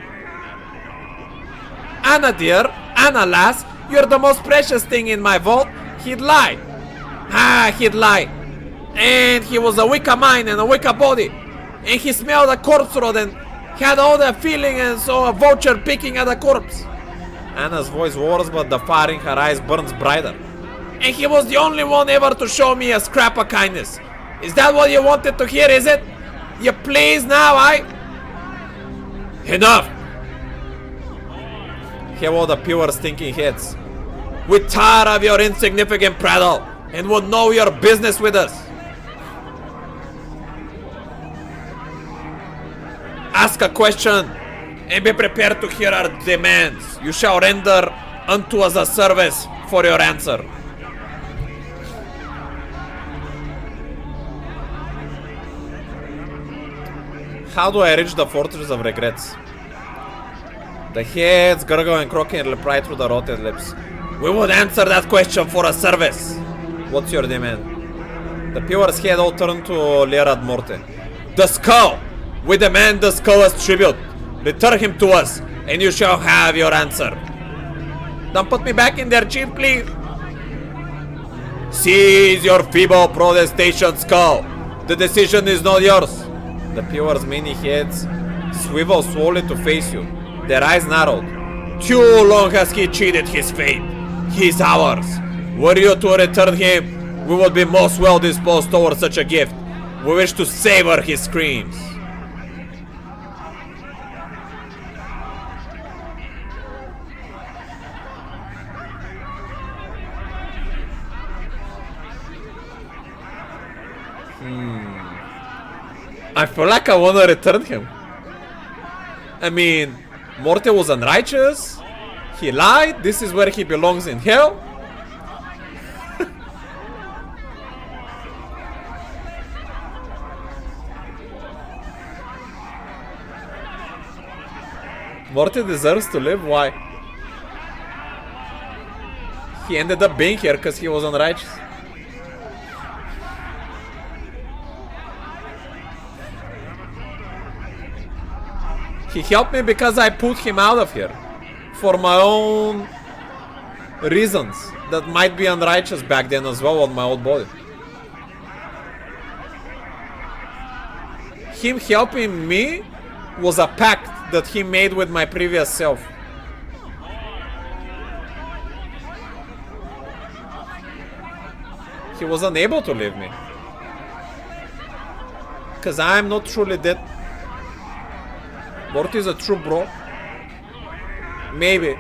Anna dear, Anna lass, you're the most precious thing in my vault. He'd lie. He'd lie. And he was a weaker mind and a weaker body. And he smelled a corpse rot and had all the feeling and saw a vulture picking at a corpse. Anna's voice roars, but the fire in her eyes burns brighter. And he was the only one ever to show me a scrap of kindness. Is that what you wanted to hear, is it? You please now, Enough! Have all the pure stinking heads. We're tired of your insignificant prattle and will know your business with us. Ask a question and be prepared to hear our demands. You shall render unto us a service for your answer. How do I reach the Fortress of Regrets? The heads gurgle and croak and reply through the rotted lips. We would answer that question for a service. What's your demand? The Pure's head all turned to Lierad Morte. The skull! We demand the skull as tribute. Return him to us, and you shall have your answer. Don't put me back in there, Chief, please. Seize your feeble protestation skull. The decision is not yours. The Pure's many heads swivel slowly to face you. Their eyes narrowed. Too long has he cheated his fate. He is ours. Were you to return him, we would be most well disposed towards such a gift. We wish to savor his screams. I feel like I want to return him. I mean, Morte was unrighteous. He lied. This is where he belongs, in hell. Morte deserves to live. Why? He ended up being here because he was unrighteous. He helped me because I put him out of here. For my own reasons that might be unrighteous back then as well on my old body. Him helping me was a pact that he made with my previous self. He was unable to leave me. Because I am not truly dead. Morte is a true bro. Maybe.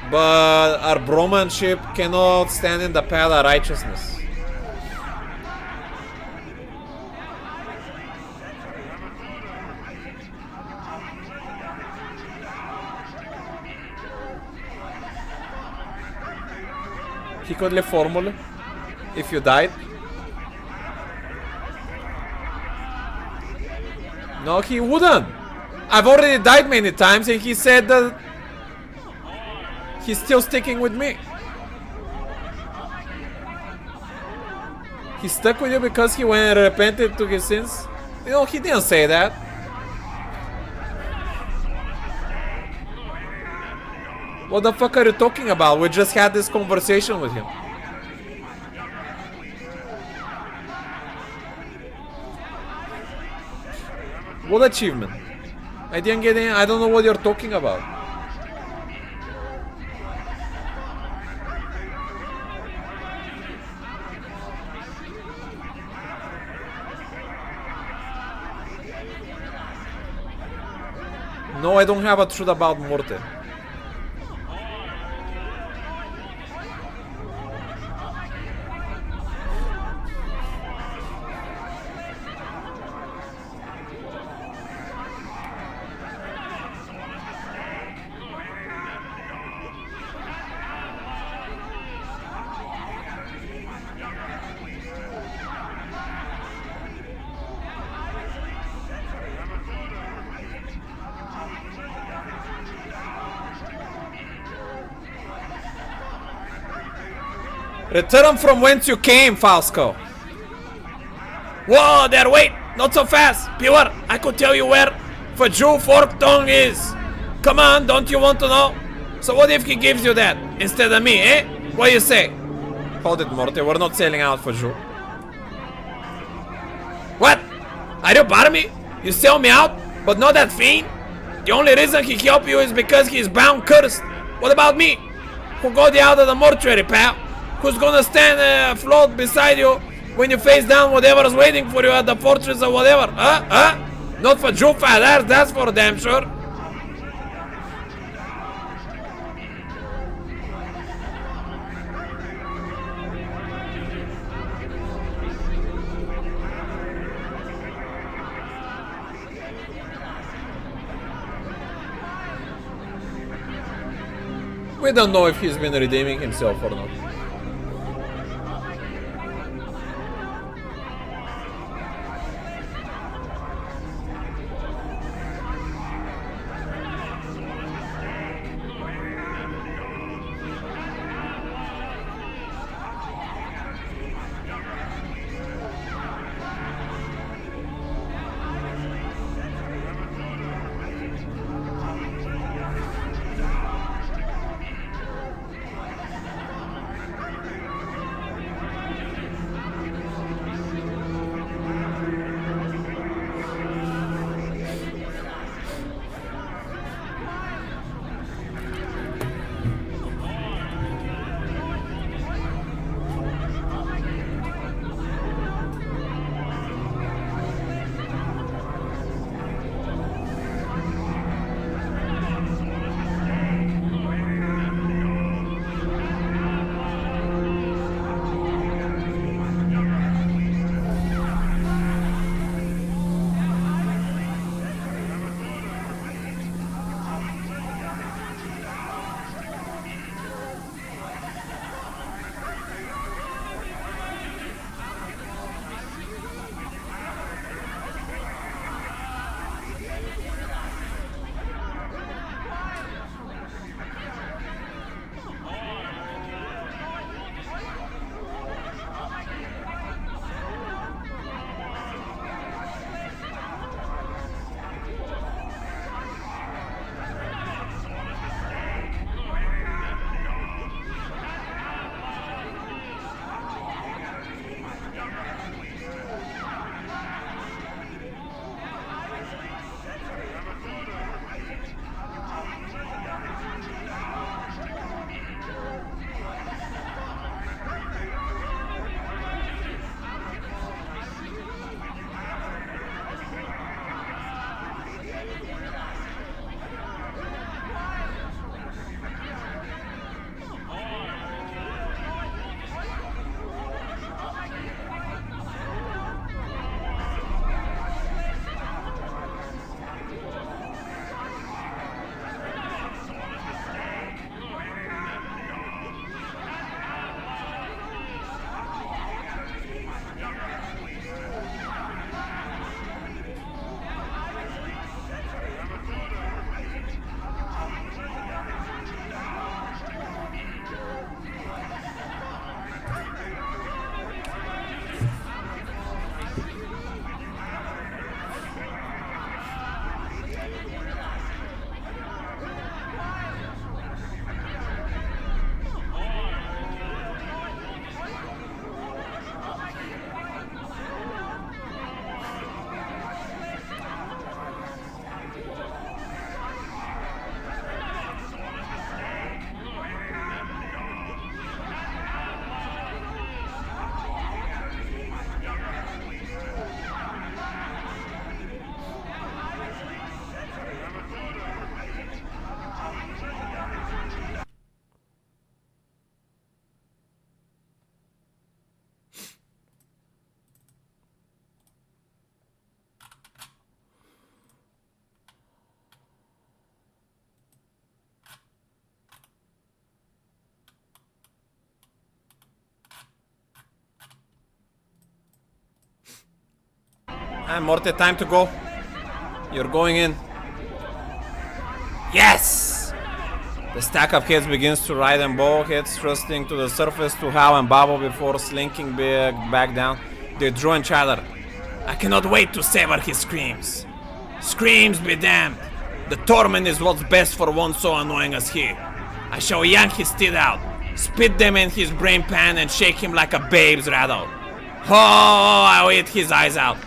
But our bromanship cannot stand in the path of righteousness. He could live formally if you died. No, he wouldn't. I've already died many times and he said that he's still sticking with me. He stuck with you because he went and repented to his sins? You know, he didn't say that. What the fuck are you talking about? We just had this conversation with him. What achievement? I didn't get any. I don't know what you're talking about. No, I don't have a truth about Morte. Return from whence you came, Falsco. Whoa there, wait! Not so fast! Pure, I could tell you where Faju Fork Tongue is. Come on, don't you want to know? So what if he gives you that instead of me, eh? What do you say? Hold it, Morte, we're not selling out Faju. What? Are you part of me? You sell me out, but not that fiend? The only reason he helped you is because he's bound cursed. What about me? Who got you out of the mortuary, pal? Who's gonna stand afloat beside you when you face down whatever's waiting for you at the fortress or whatever? Huh? Not for Jufa, that's for damn sure. We don't know if he's been redeeming himself or not. Morte, time to go. You're going in. Yes! The stack of heads begins to ride and bow, heads thrusting to the surface to howl and babble before slinking back down. They draw each other. I cannot wait to savor his screams. Screams be damned. The Torment is what's best for one so annoying as he. I shall yank his teeth out, spit them in his brain pan and shake him like a babe's rattle. Oh, I'll eat his eyes out.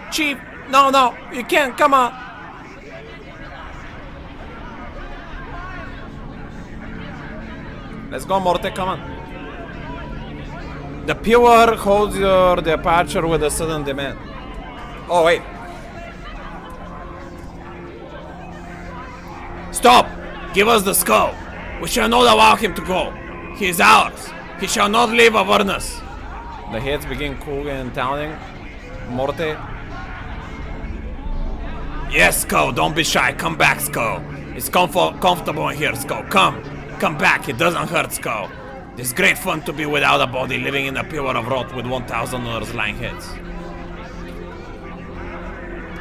Chief, no, you can't, come on. Let's go, Morte, come on. The Pure holds your departure with a sudden demand. Oh, wait. Stop! Give us the skull. We shall not allow him to go. He is ours. He shall not leave Avernus. The heads begin cooling and towning. Morte. Yes, Skull, don't be shy. Come back, Skull. It's comfortable in here, Skull. Come. Come back, it doesn't hurt, Skull. It's great fun to be without a body, living in a pillar of rot with 1,000 others lying heads.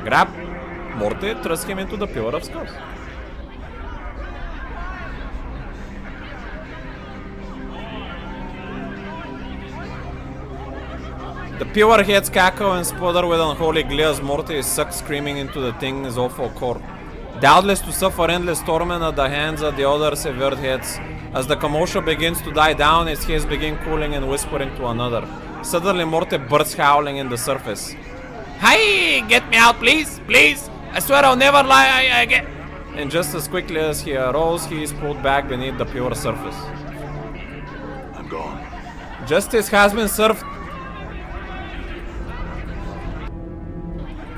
Grab Morte, thrust him into the pillar of skulls. The pillar heads cackle and sputter with unholy glare as Morte is sucked screaming into the thing's awful core. Doubtless to suffer endless torment at the hands of the other severed heads. As the commotion begins to die down, its heads begin cooling and whispering to another. Suddenly Morte bursts howling in the surface. Hey, get me out, please, please! I swear I'll never lie, I get... And just as quickly as he arose, he is pulled back beneath the pure surface. I'm gone. Justice has been served.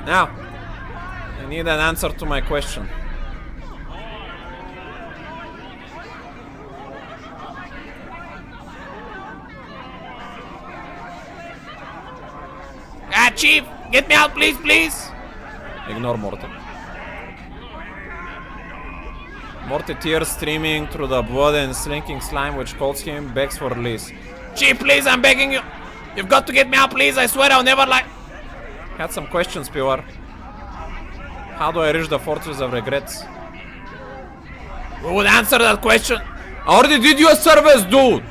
Now, I need an answer to my question. Ah, Chief! Get me out, please, please! Ignore Morte. Morte, tears streaming through the blood and slinking slime which calls him, begs for release. Chief, please, I'm begging you! You've got to get me out, please! I swear I'll never lie! Had some questions, Pillar. How do I reach the Fortress of Regrets? Who would answer that question? I already did you a service, dude!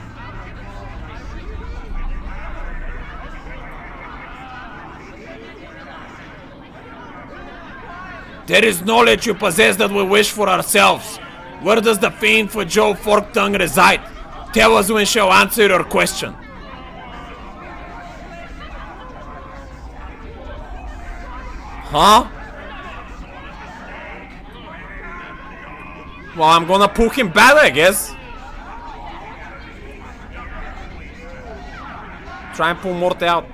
There is knowledge you possess that we wish for ourselves. Where does the fiend for Joe Forktongue reside? Tell us when she'll answer your question. Huh? Well, I'm gonna poke him bad, I guess. Try and pull Morte out.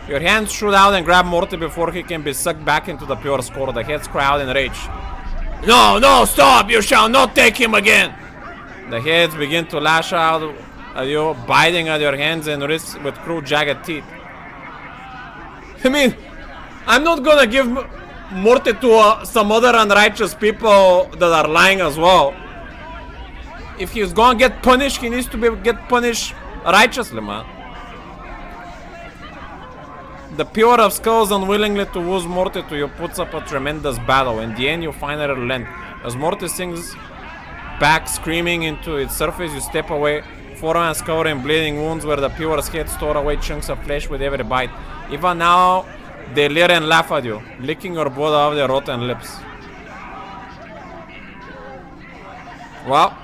Your hands shoot out and grab Morte before he can be sucked back into the pure score. The heads cry out in rage. No, no, stop! You shall not take him again! The heads begin to lash out at you, biting at your hands and wrists with cruel, jagged teeth. I mean, I'm not gonna give Morte to some other unrighteous people that are lying as well. If he's gonna get punished, he needs to get punished righteously, man. The Pillar of Skulls, unwillingly to lose Morte to you, puts up a tremendous battle. In the end, you finally relent. As Morte sinks back, screaming into its surface, you step away, forearms covered in bleeding wounds where the Pillar's head store away chunks of flesh with every bite. Even now, they leer and laugh at you, licking your blood off their rotten lips. Well,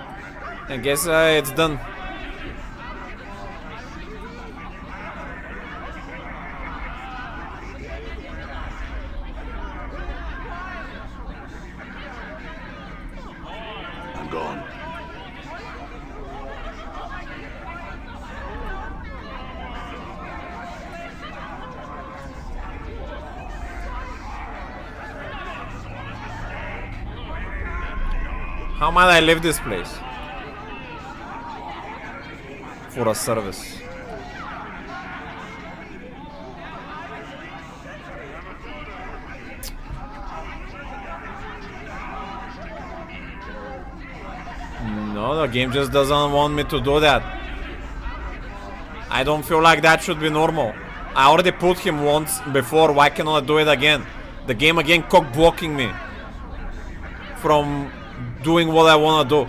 I guess it's done. I'm gone. How might I leave this place? For a service. No, the game just doesn't want me to do that. I don't feel like that should be normal. I already put him once before, why cannot I do it again? The game again cock blocking me from doing what I wanna do.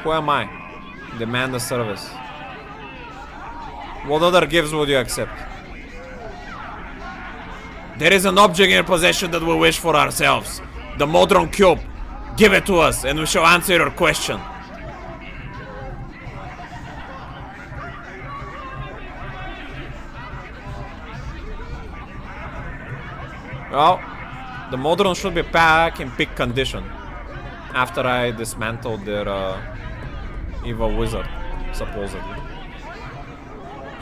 Who am I? Demand a service. What other gifts would you accept? There is an object in your possession that we wish for ourselves. The Modron Cube. Give it to us and we shall answer your question. Well, the Modron should be back in peak condition after I dismantled their evil wizard, supposedly.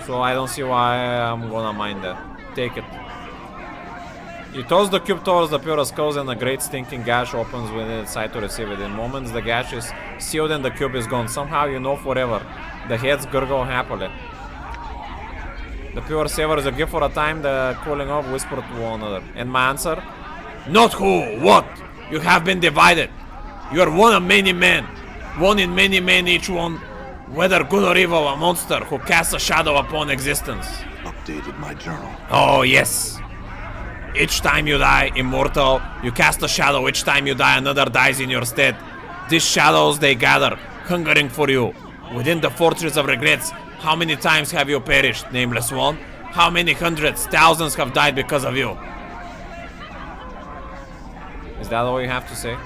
So I don't see why I'm gonna mind that. Take it. You toss the cube towards the pure skulls and a great stinking gash opens within its side to receive it. In moments, the gash is sealed and the cube is gone. Somehow you know forever. The heads gurgle happily. The pure savor is a gift for a time. The cooling off whisper to one another. And my answer? Not who, what? You have been divided. You are one of many men. One in many men, each one, whether good or evil, a monster who casts a shadow upon existence. Updated my journal. Oh, yes. Each time you die, immortal, you cast a shadow. Each time you die, another dies in your stead. These shadows, they gather, hungering for you. Within the fortress of regrets, how many times have you perished, nameless one? How many hundreds, thousands have died because of you? Is that all you have to say?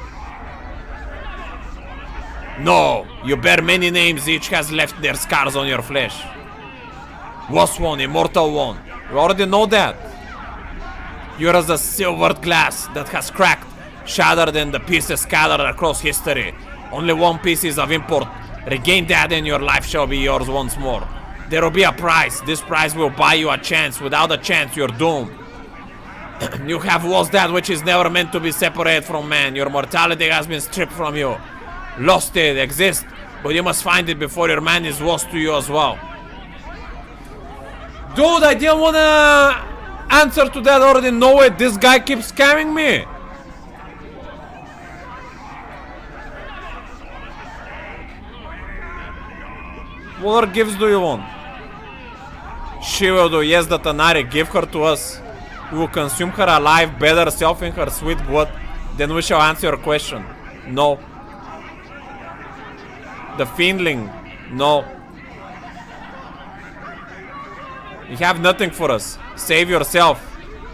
No, you bear many names, each has left their scars on your flesh. Was one, immortal one. You already know that. You're as a silvered glass that has cracked, shattered and the pieces scattered across history. Only one piece is of import. Regain that and your life shall be yours once more. There will be a price. This price will buy you a chance. Without a chance, you're doomed. You have lost that which is never meant to be separated from man. Your mortality has been stripped from you. Lost it, exists, but you must find it before your man is lost to you as well. Dude, I didn't wanna answer to that, already know it. This guy keeps scamming me. What other gifts do you want? She will do, yes, the Tanari, give her to us. We will consume her alive, bathe herself in her sweet blood, then we shall answer your question. No. The Fiendling, no. You have nothing for us. Save yourself.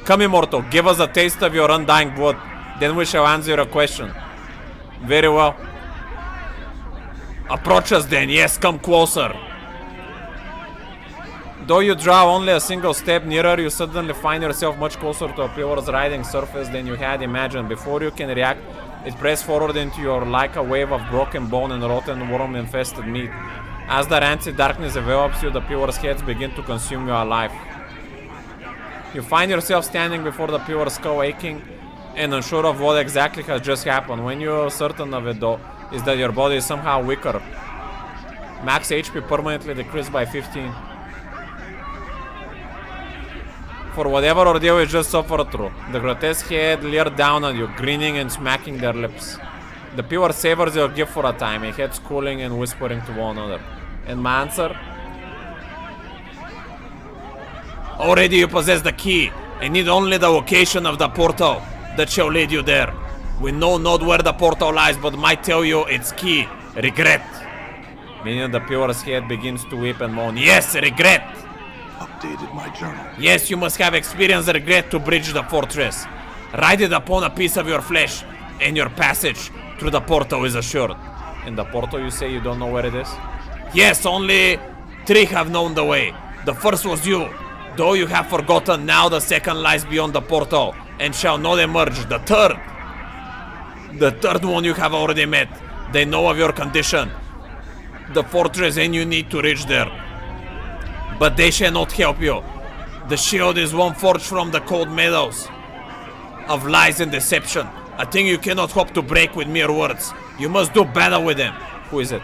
Come, immortal, give us a taste of your undying blood, then we shall answer your question. Very well. Approach us then, yes, come closer. Though you draw only a single step nearer, you suddenly find yourself much closer to a pure's riding surface than you had imagined. Before you can react, it presses forward into you like a wave of broken bone and rotten worm-infested meat. As the rancid darkness envelops you, the pure's heads begin to consume you alive. You find yourself standing before the pure's skull, aching and unsure of what exactly has just happened. When you are certain of it, though, is that your body is somehow weaker. Max HP permanently decreased by 15. For whatever ordeal you just suffered through, the grotesque head leered down at you, grinning and smacking their lips. The pure savors your gift for a time, a heads cooling and whispering to one another. And my answer? Already you possess the key, and need only the location of the portal that shall lead you there. We know not where the portal lies, but might tell you its key. Regret. Meaning the pure's head begins to weep and moan. Yes, regret. Updated my journal. Yes, you must have experienced regret to bridge the fortress. Write it upon a piece of your flesh, and your passage through the portal is assured. In the portal, you say you don't know where it is? Yes, only 3 have known the way. The first was you. Though you have forgotten, now the second lies beyond the portal, and shall not emerge. The third one you have already met. They know of your condition, the fortress, and you need to reach there. But they shall not help you. The shield is one forged from the cold metals of lies and deception. A thing you cannot hope to break with mere words. You must do battle with them. Who is it?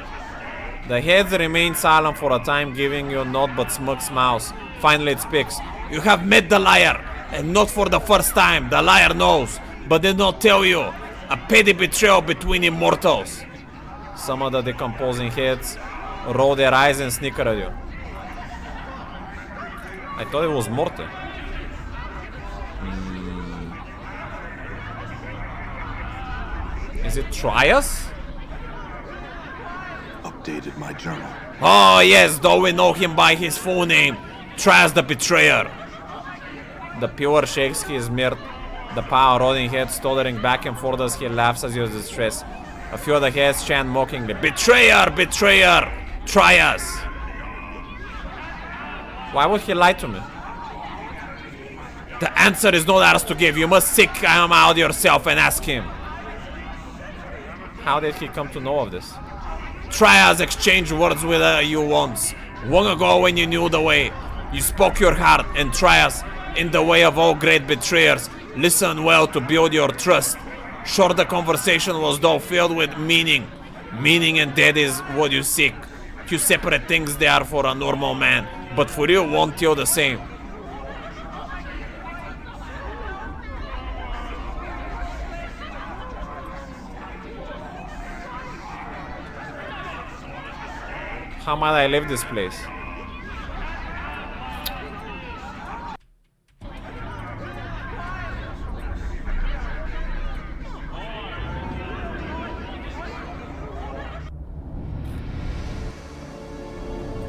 The heads remain silent for a time, giving you naught but smug smiles. Finally it speaks. You have met the liar, and not for the first time. The liar knows, but did not tell you. A petty betrayal between immortals. Some of the decomposing heads roll their eyes and snicker at you. I thought it was Morte. Is it Trias? Updated my journal. Oh yes, though we know him by his full name, Trias the Betrayer. The pure shakes his mirth, the pile rotting head stuttering back and forth as he laughs at your distress. A few of the heads chant mockingly, Betrayer! Betrayer! Trias! Why would he lie to me? The answer is not ours to give. You must seek him out yourself and ask him. How did he come to know of this? Trias exchanged words with you once. Long ago when you knew the way. You spoke your heart, and Trias, in the way of all great betrayers, Listen well to build your trust. Sure, the conversation was though filled with meaning. Meaning, and that is what you seek. Two separate things they are for a normal man, but for you won't feel the same. How might I leave this place?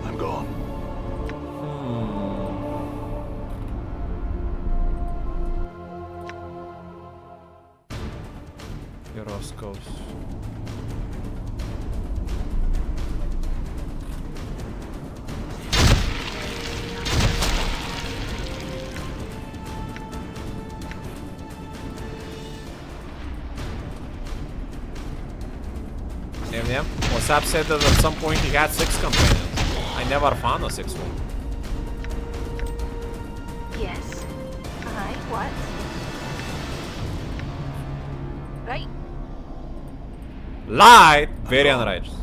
I'm gone. Horoscopes. Yeah. Wasap said that at some point he had 6 companions. I never found a 6th one. Yes. Aye, what? Right. Light! Very unrighteous.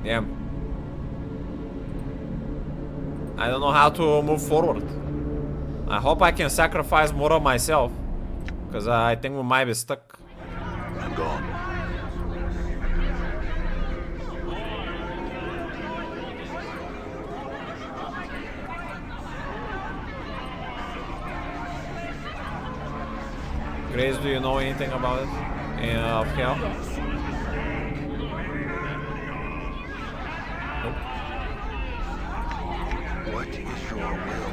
Yeah. I don't know how to move forward. I hope I can sacrifice more of myself, because I think we might be stuck. I'm gone. Grace, do you know anything about it? Of hell? Yes. What is your will?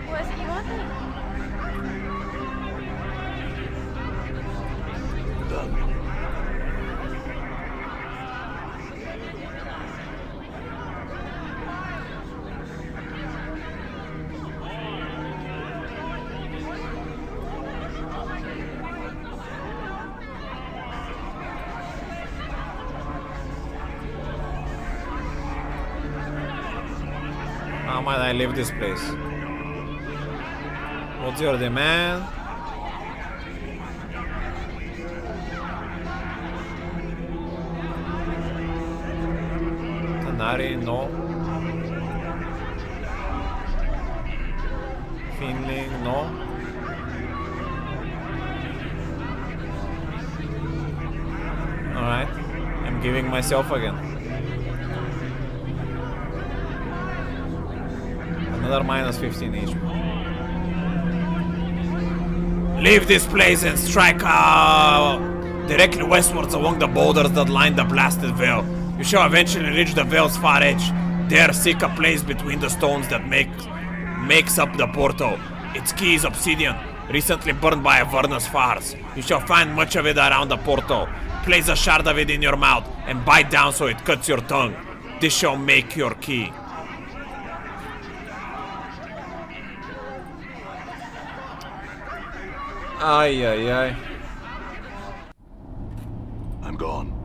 What is it you want then? Done. How might I leave this place? What's your demand? Tanari, no. Finling, no. Alright. I'm giving myself again. Another minus 15 each. Leave this place and strike directly westwards along the boulders that line the blasted veil. You shall eventually reach the veil's far edge. There seek a place between the stones that makes up the portal. Its key is obsidian, recently burned by a Avernus fires. You shall find much of it around the portal. Place a shard of it in your mouth and bite down so it cuts your tongue. This shall make your key. Ay, ay, ay. I'm gone.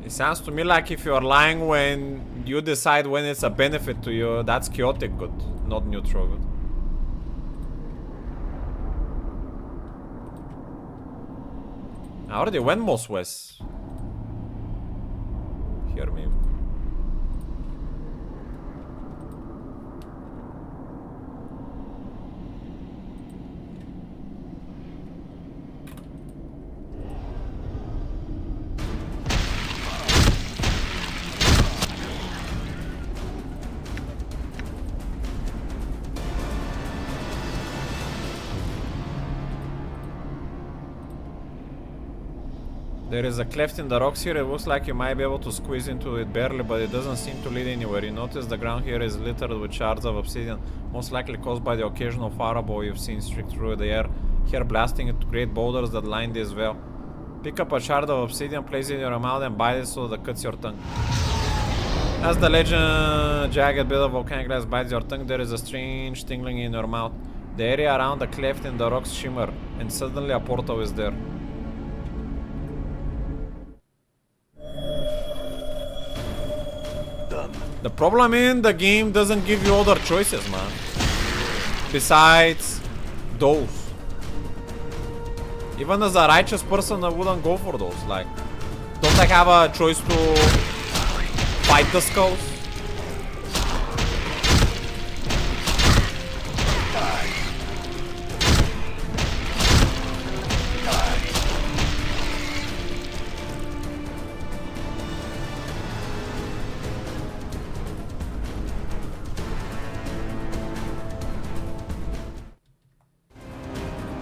It sounds to me like if you're lying when you decide when it's a benefit to you, that's chaotic good, not neutral good. I already went most west. Here maybe. There is a cleft in the rocks here. It looks like you might be able to squeeze into it barely, but it doesn't seem to lead anywhere. You notice the ground here is littered with shards of obsidian, most likely caused by the occasional fireball you've seen streak through the air, here blasting into great boulders that line this well. Pick up a shard of obsidian, place it in your mouth and bite it so that it cuts your tongue. As the legend jagged bit of volcanic glass bites your tongue, there is a strange tingling in your mouth. The area around the cleft in the rocks shimmer, and suddenly a portal is there. Done. The problem in the game doesn't give you other choices, man. Besides those. Even as a righteous person, I wouldn't go for those. Like, don't I have a choice to fight the skulls?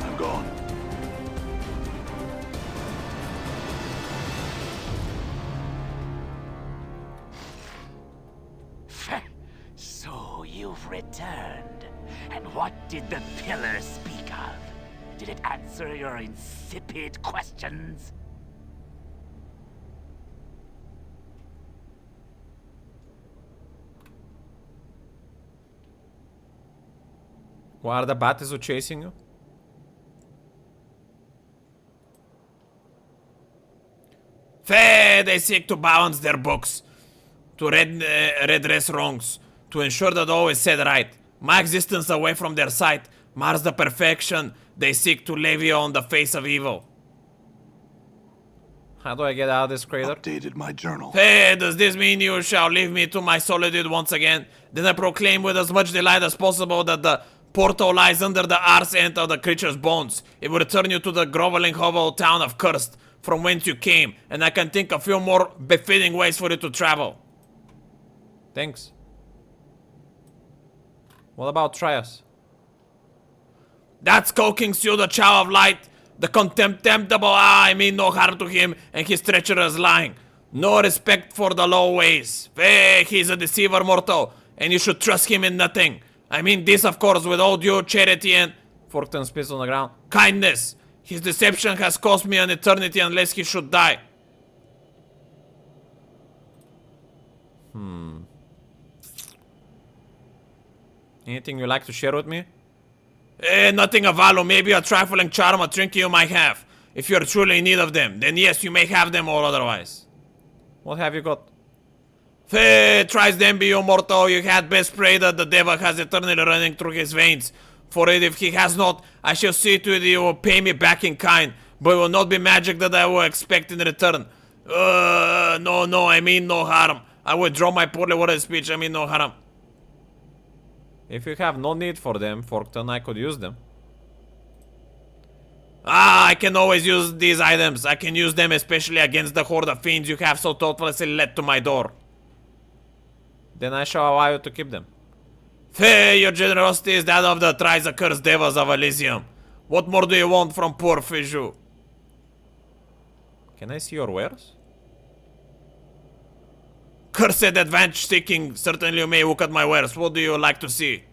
I'm gone. So you've returned. And what did the pillar speak of? Did it answer your insipid questions? Why are the baddies chasing you? They seek to balance their books, to redress wrongs, to ensure that all is said right. My existence away from their sight mars the perfection they seek to levy on the face of evil. How do I get out of this crater? Updated my journal. Does this mean you shall leave me to my solitude once again? Then I proclaim with as much delight as possible that the portal lies under the arse end of the creature's bones. It will return you to the groveling hovel town of Cursed, from whence you came, and I can think a few more befitting ways for you to travel. Thanks. What about Trias? That skulking pseudo-child of light, the contemptible, I mean no harm to him, and his treacherous lying. No respect for the low ways. He's a deceiver, mortal, and you should trust him in nothing. I mean this, of course, with all due charity and... Forkton spits on the ground. Kindness. His deception has cost me an eternity unless he should die. Anything you like to share with me? Nothing of value, maybe a trifling charm or trinket you might have. If you're truly in need of them, then yes, you may have them or otherwise. What have you got? Tries them be you mortal, you had best pray that the devil has eternally running through his veins. For if he has not, I shall see to it you will pay me back in kind, but it will not be magic that I will expect in return. No, I mean no harm. I withdraw my poorly worded speech, I mean no harm. If you have no need for them, Forkton, I could use them. I can always use these items. I can use them especially against the horde of fiends you have so thoughtlessly led to my door. Then I shall allow you to keep them. Your generosity is that of the thrice accursed devils of Elysium. What more do you want from poor Fiju? Can I see your wares? Cursed advantage seeking, certainly you may look at my wares. What do you like to see?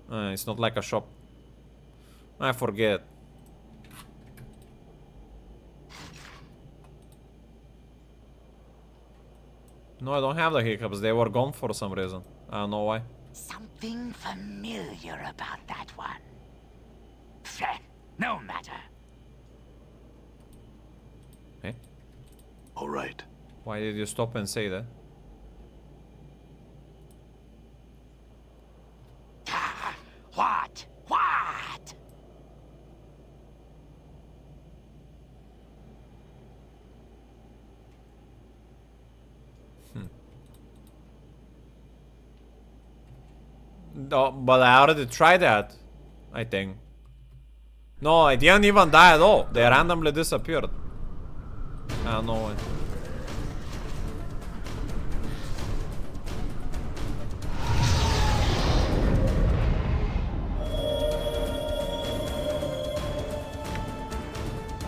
It's not like a shop. I forget. No, I don't have the hiccups. They were gone for some reason. I don't know why. Something familiar about that one. No matter. Eh? All right. Why did you stop and say that? What? What? No, but I already tried that, I think. No, I didn't even die at all. They randomly disappeared. I don't know why.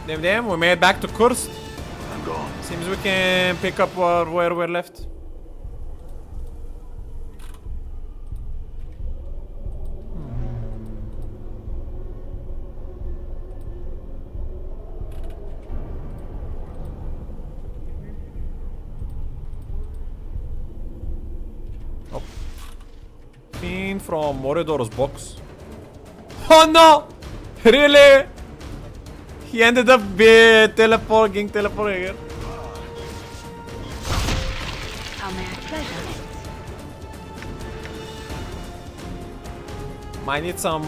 Damn, we made it back to Kurst. I'm gone. Seems we can pick up where we're left. Oh. Fiend from Moridor's box. Oh no! Really? He ended up getting teleported here. How may I pleasure? Might need some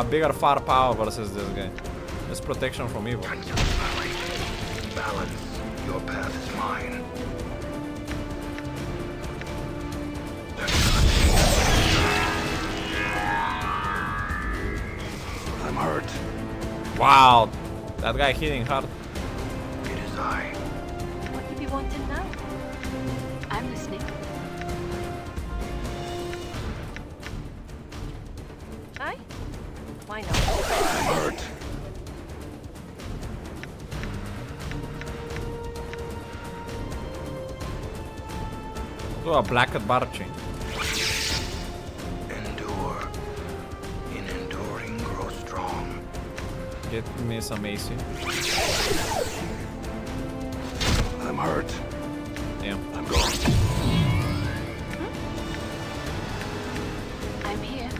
bigger firepower versus this guy. This protection from evil. Balance. Your path is mine. I'm hurt. Wow, that guy hitting hard. It is I. What do you be wanting now? I'm listening. Aye? Why not? I'm hurt. Do a blanket bar chain. Endure. In enduring, grow strong. Get me some AC. I'm hurt. Damn. I'm gone. I'm here.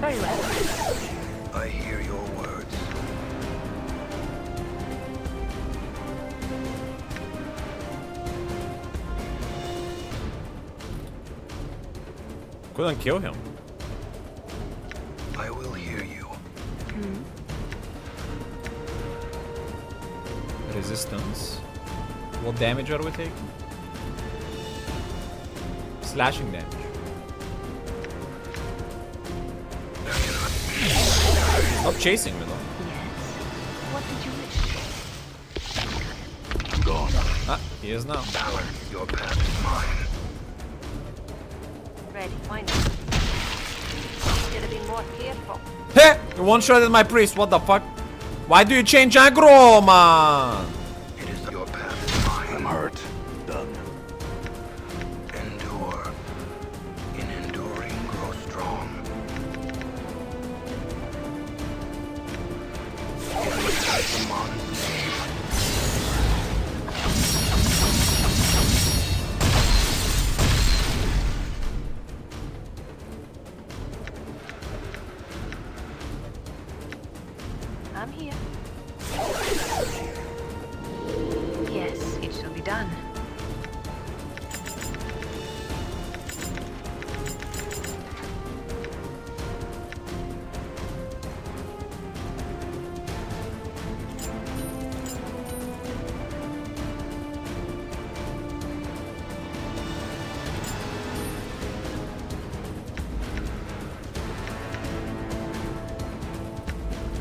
Very well. I hear your words. Couldn't kill him. I will hear you. Resistance. What damage are we taking? Slashing damage. Stop chasing me though. What did you wish? I'm gone. Ah, he is now. Balance. Your path is mine. Ready, why not? Should have been more careful. Hey! You one-shotted my priest, what the fuck? Why do you change aggro, man? It is your path is mine. I'm hurt. Done. Endure. In enduring, grow strong. I'm here. Yes, it shall be done.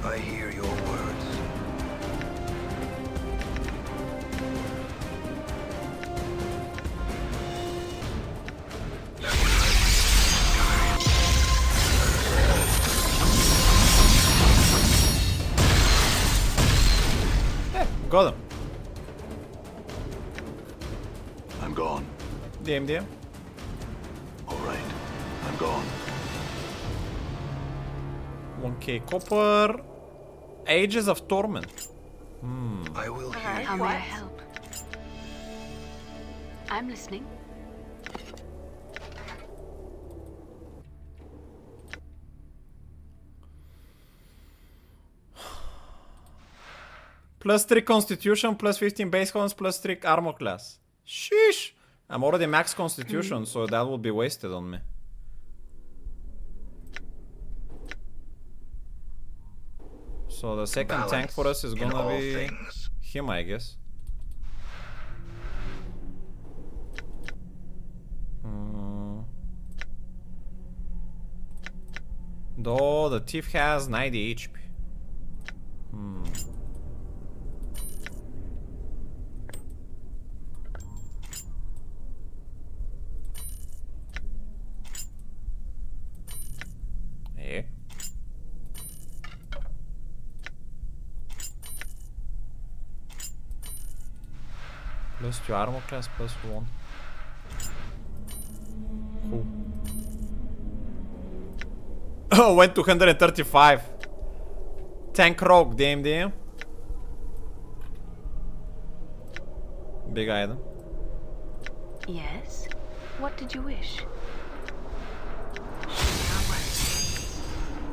I hear your words. Got him. I'm gone. DM. All right. I'm gone. 1k copper. Ages of Torment. I will hear How you. may I help? I'm listening. Plus 3 constitution, plus 15 base cons, plus 3 armor class. Sheesh! I'm already max constitution, so that will be wasted on me. So the second tank for us is in gonna all be things. him, I guess. Though the thief has 90 HP. Eh? +2 armor class, +1. Cool. Oh, went to 135. Tank rogue, damn. Big item. Yes? What did you wish?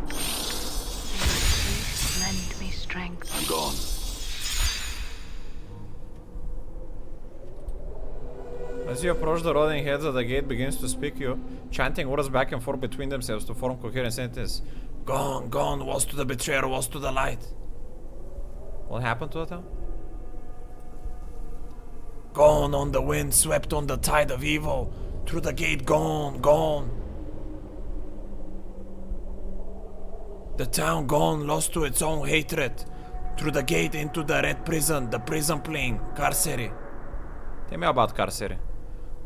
Please lend me strength. I'm gone. As you approach, the rotting heads at the gate begins to speak you, chanting words back and forth between themselves to form coherent sentences. Gone, gone, was to the betrayer, was to the light. What happened to the town? Gone on the wind, swept on the tide of evil. Through the gate, gone, gone. The town gone, lost to its own hatred. Through the gate into the red prison, the prison plane, carcery. Tell me about carcery.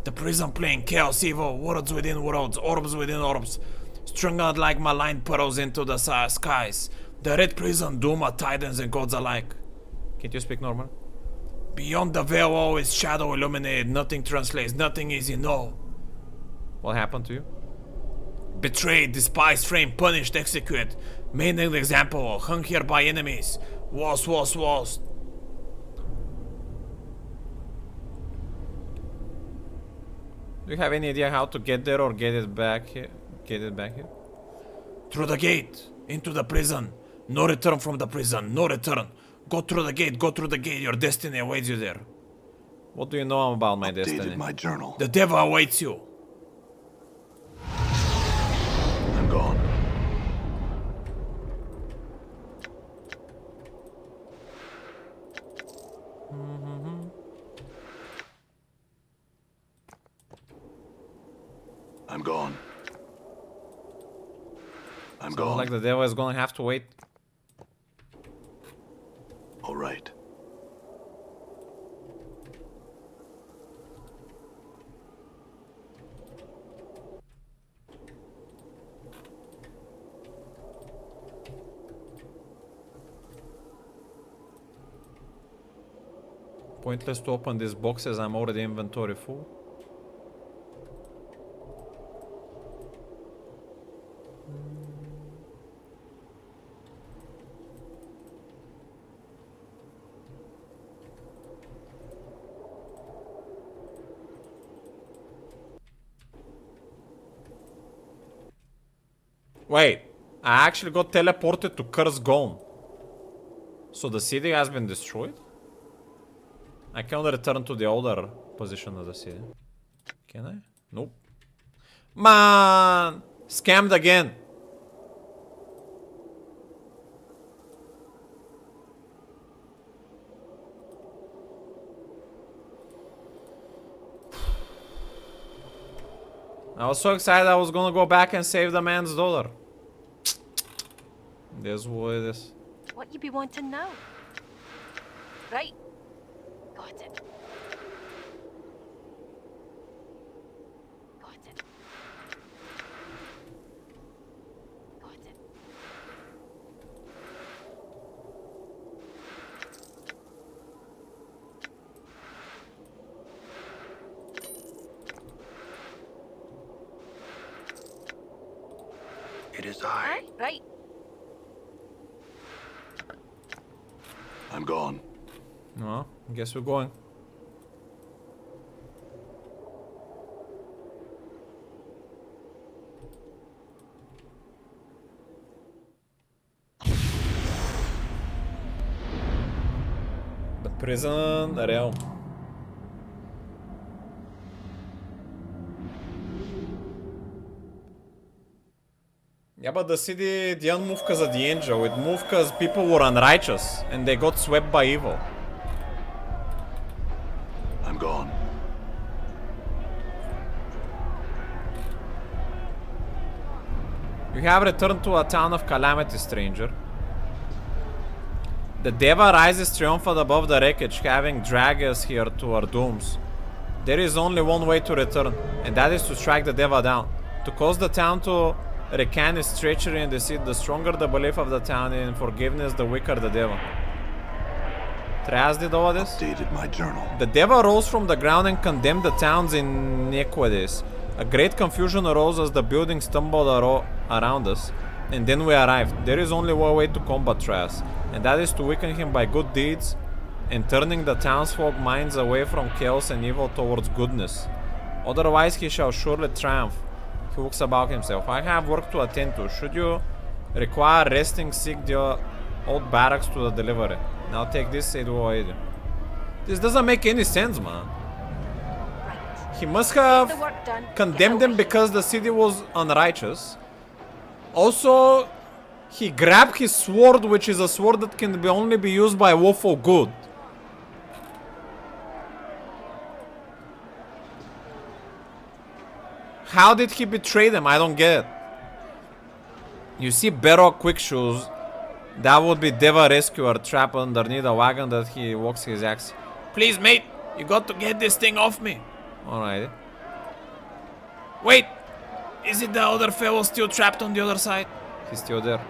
The prison plane, chaos evil, worlds within worlds, orbs within orbs. Strung out like malign pearls into the skies. The red prison, doom of titans and gods alike. Can't you speak normal? Beyond the veil, always shadow illuminated. Nothing translates, nothing easy, no. What happened to you? Betrayed, despised, framed, punished, executed. Made an example, hung here by enemies. Was. Do you have any idea how to get there or get it back here? Through the gate, into the prison. No return from the prison, no return. Go through the gate, your destiny awaits you there. What do you know about my Updated destiny? my journal. The devil awaits you. I'm gone. I'm gone. I'm Sounds gone. like the devil is gonna have to wait. All right. Pointless to open these boxes, I'm already inventory full. Wait, I actually got teleported to Curse Gone. So the city has been destroyed? I can only return to the older position of the city. Can I? Nope. Man! Scammed again. I was so excited I was gonna go back and save the man's dollar. That's what it is. What you be wanting now? Right. Got it. Got it. Got it. It is I. Right. I'm gone. No, guess we're going. The prison realm. Yeah, but the city didn't move because of the angel. It moved because people were unrighteous and they got swept by evil. I'm gone. You have returned to a town of calamity, stranger. The devil rises triumphant above the wreckage, having dragged us here to our dooms. There is only one way to return, and that is to strike the devil down. To cause the town to recant its treachery and deceit, the stronger the belief of the town in forgiveness, the weaker the devil. Treas did all of this? Updated my journal. The devil rose from the ground and condemned the towns in iniquities. A great confusion arose as the buildings stumbled around us. And then we arrived. There is only one way to combat Treas, and that is to weaken him by good deeds and turning the townsfolk minds away from chaos and evil towards goodness. Otherwise he shall surely triumph. He looks about himself. I have work to attend to. Should you require resting, seek the old barracks to the delivery. Now take this, it will aid you. This doesn't make any sense, man. Right. He must The have work done. condemned Get them over because the city was unrighteous. Also, he grabbed his sword, which is a sword that can only be used by lawful good. How did he betray them? I don't get it. You see Barrow Quick Shoes. That would be Deva Rescuer trapped underneath a wagon that he walks his axe. Please, mate, you got to get this thing off me. Alright. Wait, is it the other fellow still trapped on the other side? He's still there.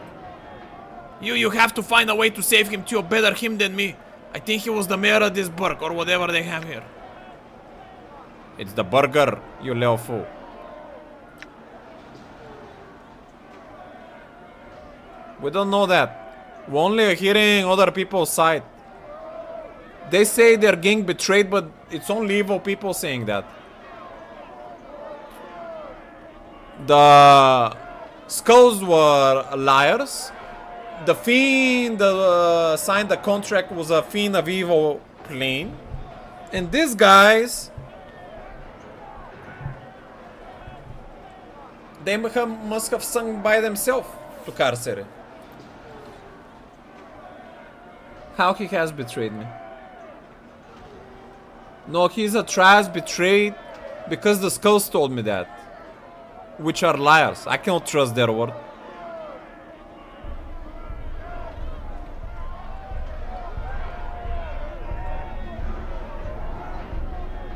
You have to find a way to save him too. Better him than me. I think he was the mayor of this burg or whatever they have here. It's the burger, you little fool. We don't know that. We're only hearing other people's side. They say their gang betrayed, but it's only evil people saying that. The skulls were liars. The fiend that signed the contract was a fiend of evil plane. And these guys, they must have sung by themselves to Carcere. How he has betrayed me? No, he's a trash betrayed because the skulls told me that. Which are liars. I cannot trust their word.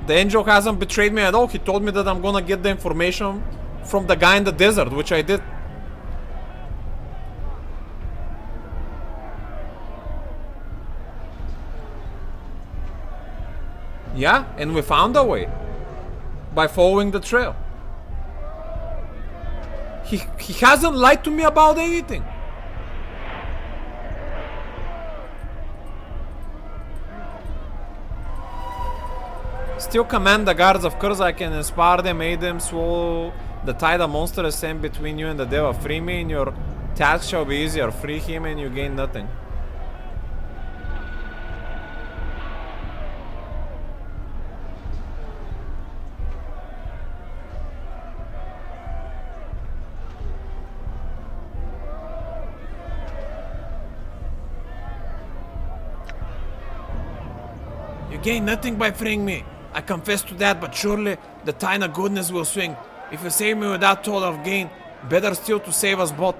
The angel hasn't betrayed me at all. He told me that I'm gonna get the information from the guy in the desert, which I did. Yeah, and we found a way. By following the trail. He hasn't lied to me about anything. Still command the guards of course. I can inspire them, aid them, swallow the tide of monsters sent between you and the devil. Free me and your task shall be easier. Free him and you gain nothing. You gain nothing by freeing me. I confess to that, but surely the tide of goodness will swing. If you save me without toll of gain, better still to save us both.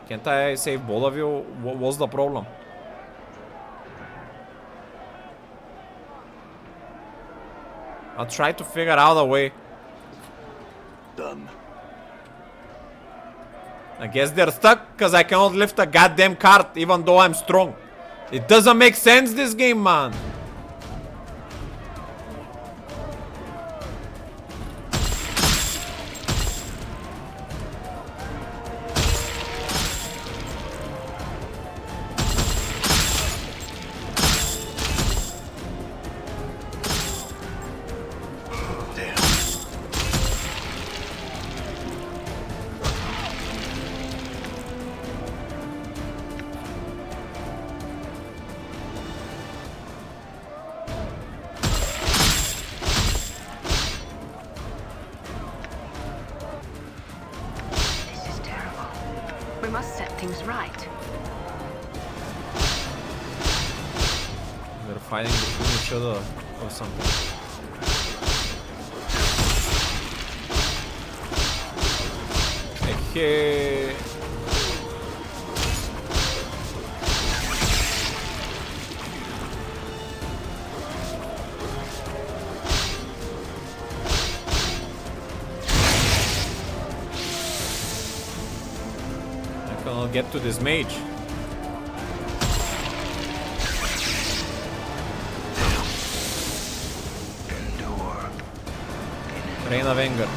Can't I save both of you? What's the problem? I'll try to figure out a way. Done. I guess they're stuck because I cannot lift a goddamn cart even though I'm strong. It doesn't make sense, this game, man. This is terrible. We must set things right. They're fighting between each other or something. Okay. I cannot get to this mage. Reign of Anger.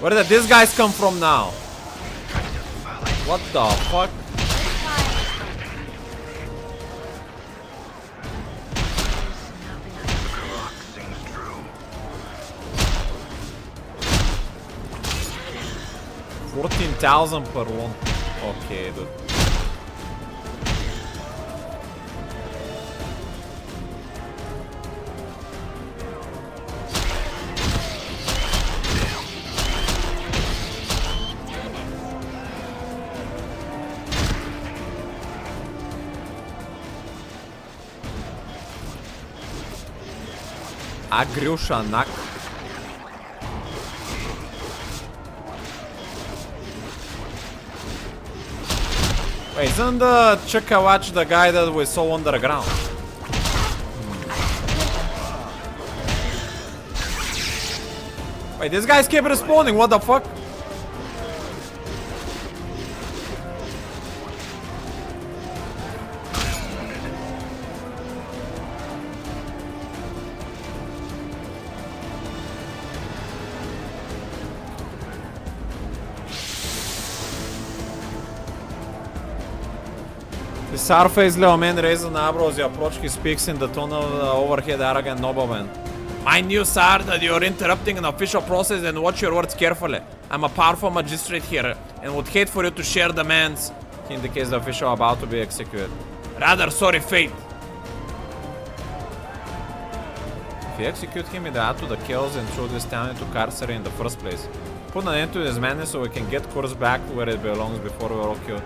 Where did these guys come from now? What the fuck? $14,000 per one. Okay, dude. Agriusha Nak. Wait, isn't the Chikawatch the guy that we saw underground? Wait, these guys keep respawning, what the fuck? The sour-faced little man raises an eyebrow as you approach. He speaks in the tone of the overhead arrogant nobleman. Mind you, sir, that you're interrupting an official process and watch your words carefully. I'm a powerful magistrate here and would hate for you to share demands. He indicates the official about to be executed. Rather sorry fate. If you execute him, it add to the chaos and throw this town into carcery in the first place. Put an end to this madness so we can get Kurz back where it belongs before we're all killed.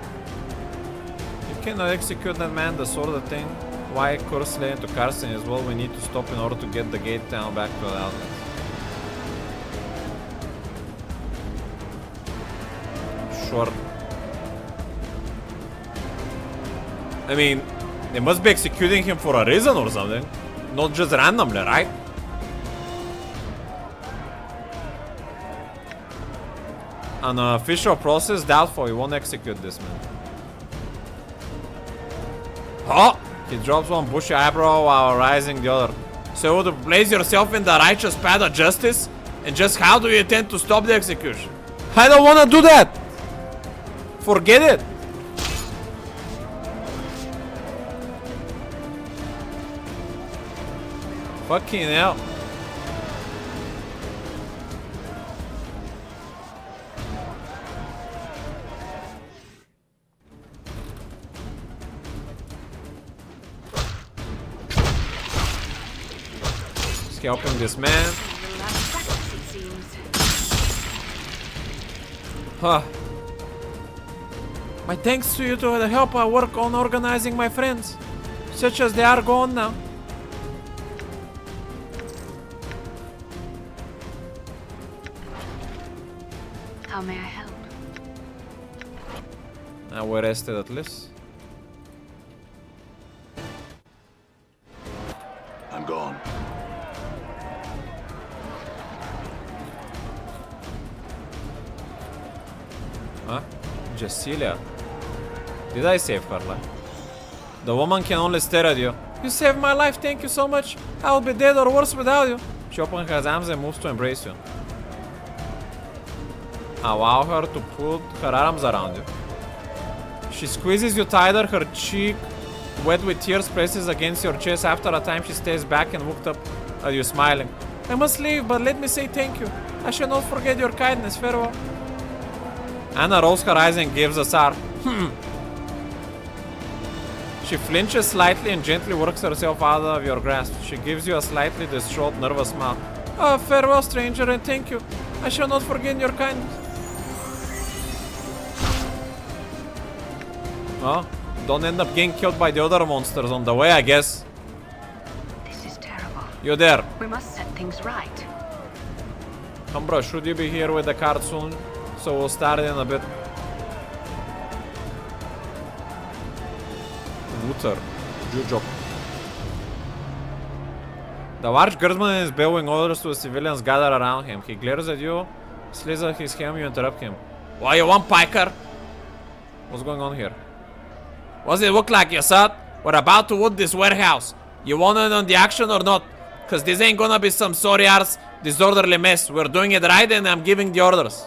Cannot execute that man, the sort of thing. Why Kurz lay into Carson as well, we need to stop in order to get the gate town back to the outlets. Sure. I mean, they must be executing him for a reason or something. Not just randomly, right? An official process, doubtful, we won't execute this man. Oh! He drops one bushy eyebrow while raising the other. So you would place yourself in the righteous path of justice? And just how do you intend to stop the execution? I don't wanna do that! Forget it! Fucking hell. Helping this man. Huh. My thanks to you to the help I work on organizing my friends, such as they are gone now. How may I help? Now we're rested at least. I'm gone. Huh? Jasilia. Did I save her life? The woman can only stare at you. You saved my life, thank you so much. I'll be dead or worse without you. She opens her arms and moves to embrace you. Allow her to put her arms around you. She squeezes you tighter, her cheek wet with tears presses against your chest. After a time she stays back and looked up at you smiling. I must leave, but let me say thank you. I shall not forget your kindness. Farewell. Anna rolls her eyes and gives a sigh. She flinches slightly and gently works herself out of your grasp. She gives you a slightly distraught, nervous smile. Oh, farewell, stranger, and thank you. I shall not forget your kindness. Well, don't end up getting killed by the other monsters on the way, I guess. This is terrible. You there? We must set things right. Umbra, should you be here with the card soon? So we'll start in a bit. Wooter. Jujok. The large guardsman is bellowing orders to the civilians gathered around him. He glares at you, slithers his helm, you interrupt him. Why you want, Piker? What's going on here? What's it look like, you son? We're about to wood this warehouse. You want in on the action or not? Cause this ain't gonna be some sorry ass disorderly mess. We're doing it right and I'm giving the orders.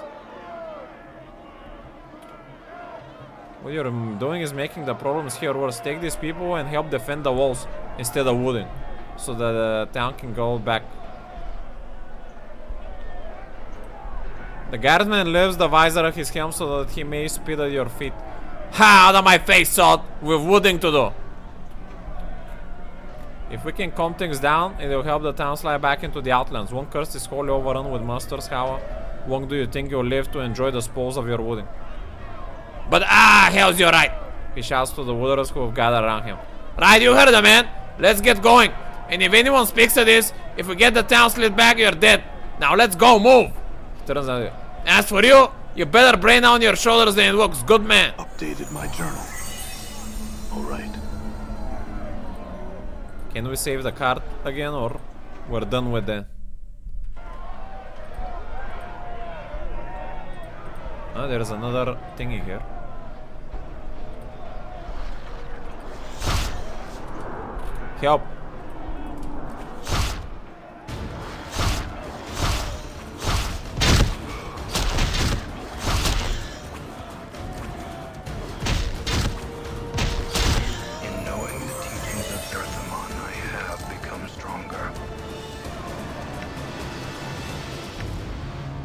What you're doing is making the problems here worse. Take these people and help defend the walls instead of wooding, so that the town can go back. The guardsman lifts the visor of his helm so that he may spit at your feet. Ha! Out of my face, son! We've wooding to do. If we can calm things down, it will help the town slide back into the outlands. One curse is wholly overrun with monsters. How long do you think you'll live to enjoy the spoils of your wooding? But hell's your right! He shouts to the wooders who have gathered around him. Right, you heard the man! Let's get going! And if anyone speaks to this, if we get the town slid back, you're dead. Now let's go, move! He turns on you. As for you, you better brain on your shoulders than it looks, good man. Updated my journal. Alright. Can we save the card again, or we're done with that? Oh, there's another thingy here. Help! In knowing the teachings of Earthamon, I have become stronger.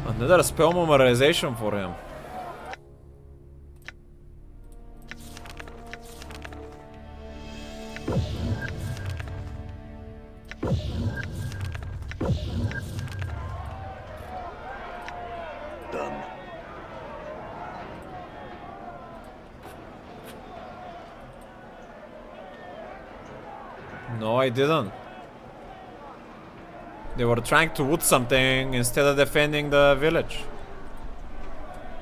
Another spell memorization for him. Done. No, I didn't. They were trying to wood something instead of defending the village.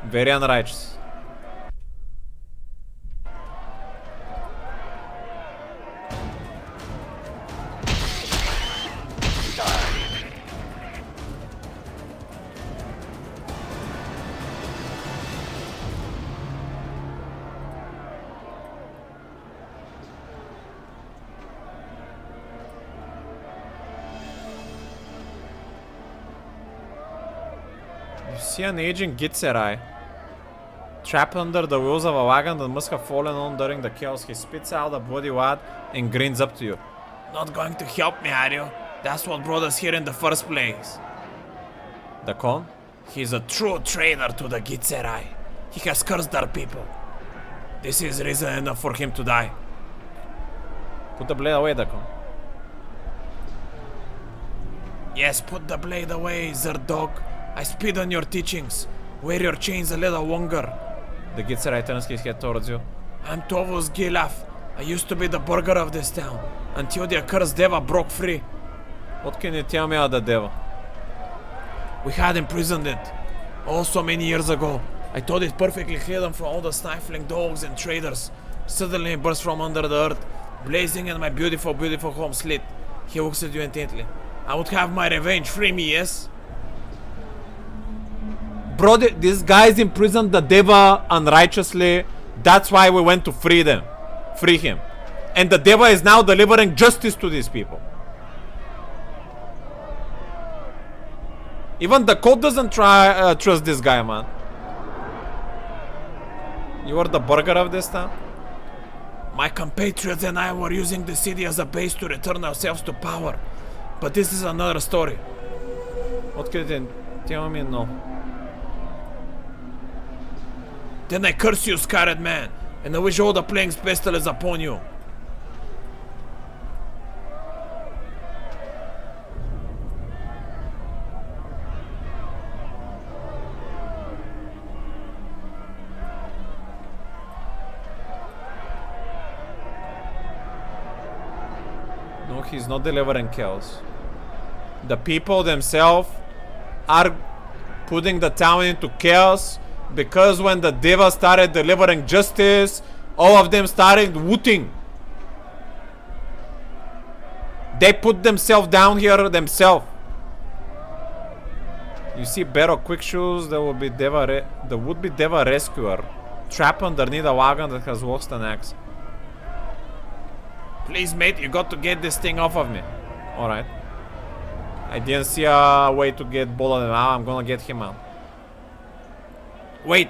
Very unrighteous. You see an aging Gitzerai trapped under the wheels of a wagon that must have fallen on during the chaos. He spits out a bloody wad and grins up to you. Not going to help me, are you? That's what brought us here in the first place. The con? He's a true traitor to the Gitzerai. He has cursed our people. This is reason enough for him to die. Put the blade away, the con. Yes, put the blade away, Zerdog. I spit on your teachings. Wear your chains a little longer. The Gitzerai turns his head towards you. I'm Tovus Gilaf. I used to be the burgher of this town, until the accursed Deva broke free. What can you tell me about the Deva? We had imprisoned it. Oh, so many years ago. I thought it perfectly hidden from all the stifling dogs and traders. Suddenly it burst from under the earth, blazing, and my beautiful, beautiful home slit. He looks at you intently. I would have my revenge. Free me, yes? Bro, these guys imprisoned the Deva unrighteously. That's why we went to free them. Free him. And the Deva is now delivering justice to these people. Even the code doesn't trust this guy, man. You are the burgher of this town? My compatriots and I were using the city as a base to return ourselves to power. But this is another story. What can you tell me? No. Then I curse you, scarred man, and I wish all the plague's pestilence upon you. No, he's not delivering chaos. The people themselves are putting the town into chaos. Because when the Deva started delivering justice, all of them started wooting. They put themselves down here themselves. You see better quick shoes, there would be Deva Rescuer. Trap underneath a wagon that has worse than axe. Please, mate, you got to get this thing off of me. Alright. I didn't see a way to get Bolan out. I'm gonna get him out. Wait!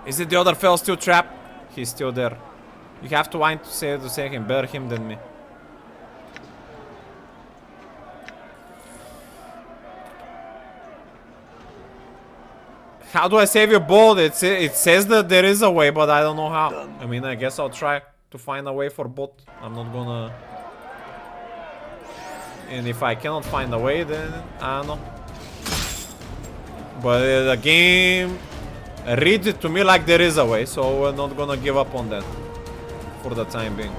Is it the other fella still trapped? He's still there. You have to wind to say him. Better him than me. How do I save your bolt? It says that there is a way, but I don't know how. I mean, I guess I'll try to find a way for both. I'm not gonna... And if I cannot find a way, then I don't know. But the game reads it to me like there is a way, so we're not gonna give up on that for the time being.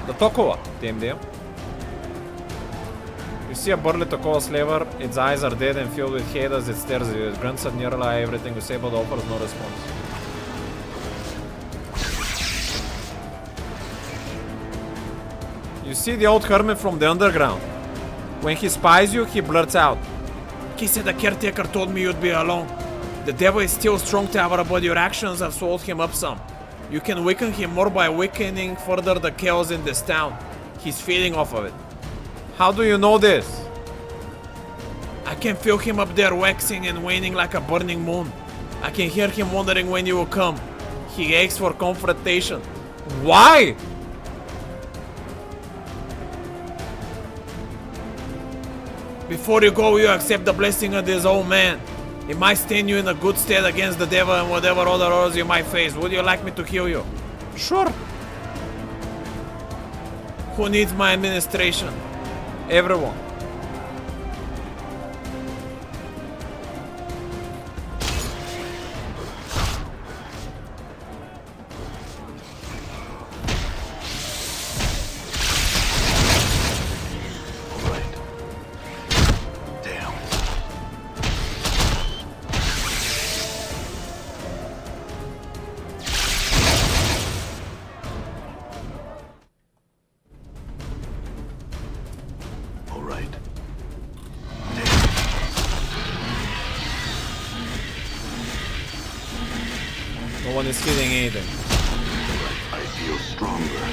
The Tokoa, damn. You see a burly Tokoa slaver, its eyes are dead and filled with hate as it stares at you. It grunts at nearly everything you say but offers no response. You see the old hermit from the underground. When he spies you, he blurts out. He said the caretaker told me you'd be alone. The devil is still strong tower, but your actions have swallowed him up some. You can weaken him more by weakening further the chaos in this town. He's feeding off of it. How do you know this? I can feel him up there waxing and waning like a burning moon. I can hear him wondering when you will come. He aches for confrontation. Why? Before you go, you accept the blessing of this old man. It might stand you in a good stead against the devil and whatever other orders you might face. Would you like me to heal you? Sure. Who needs my administration? Everyone. No one is hitting anything. I feel stronger.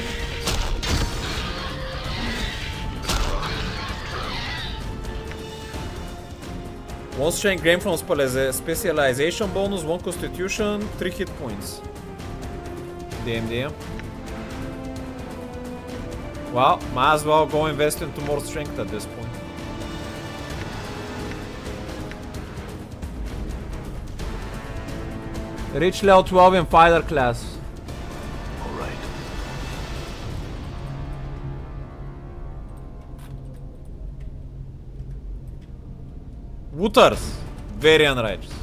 One strength gain from specialization bonus, 1 constitution, 3 hit points. Damn. Well, might as well go invest into more strength at this point. Reach level 12 in fighter class. Alright. Wooters. Very unrighteous.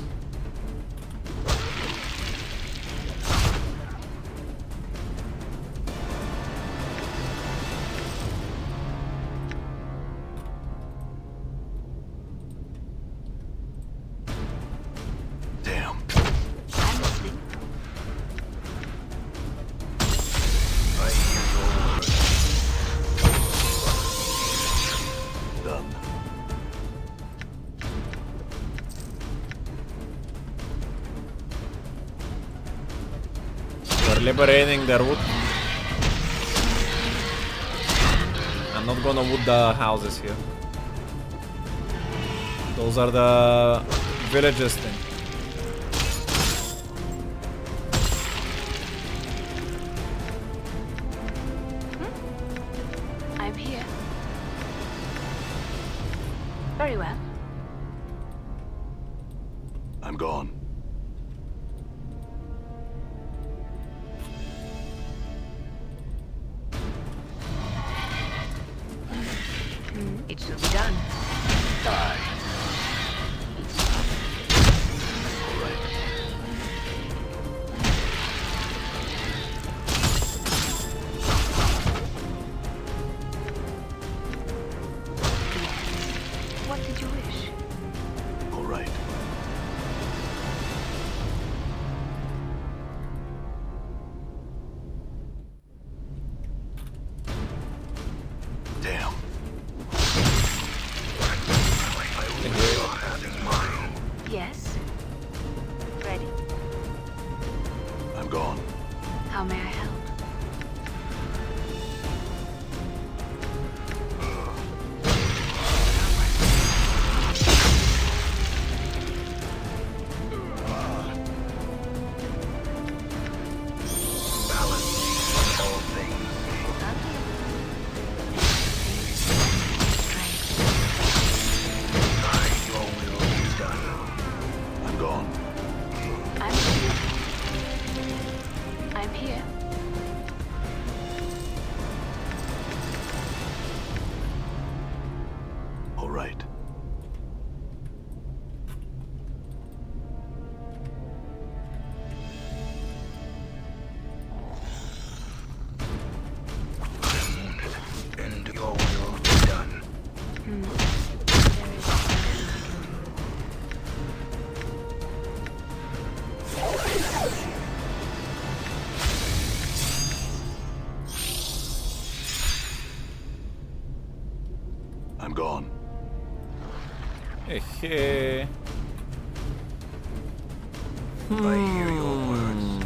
Liberating their wood. I'm not gonna wood the houses here. Those are the villages thing. I'm here. Very well. I'm gone. It shall be done. Die. Alright. What did you wish? Alright. I'm gone. Hey. I hear your words.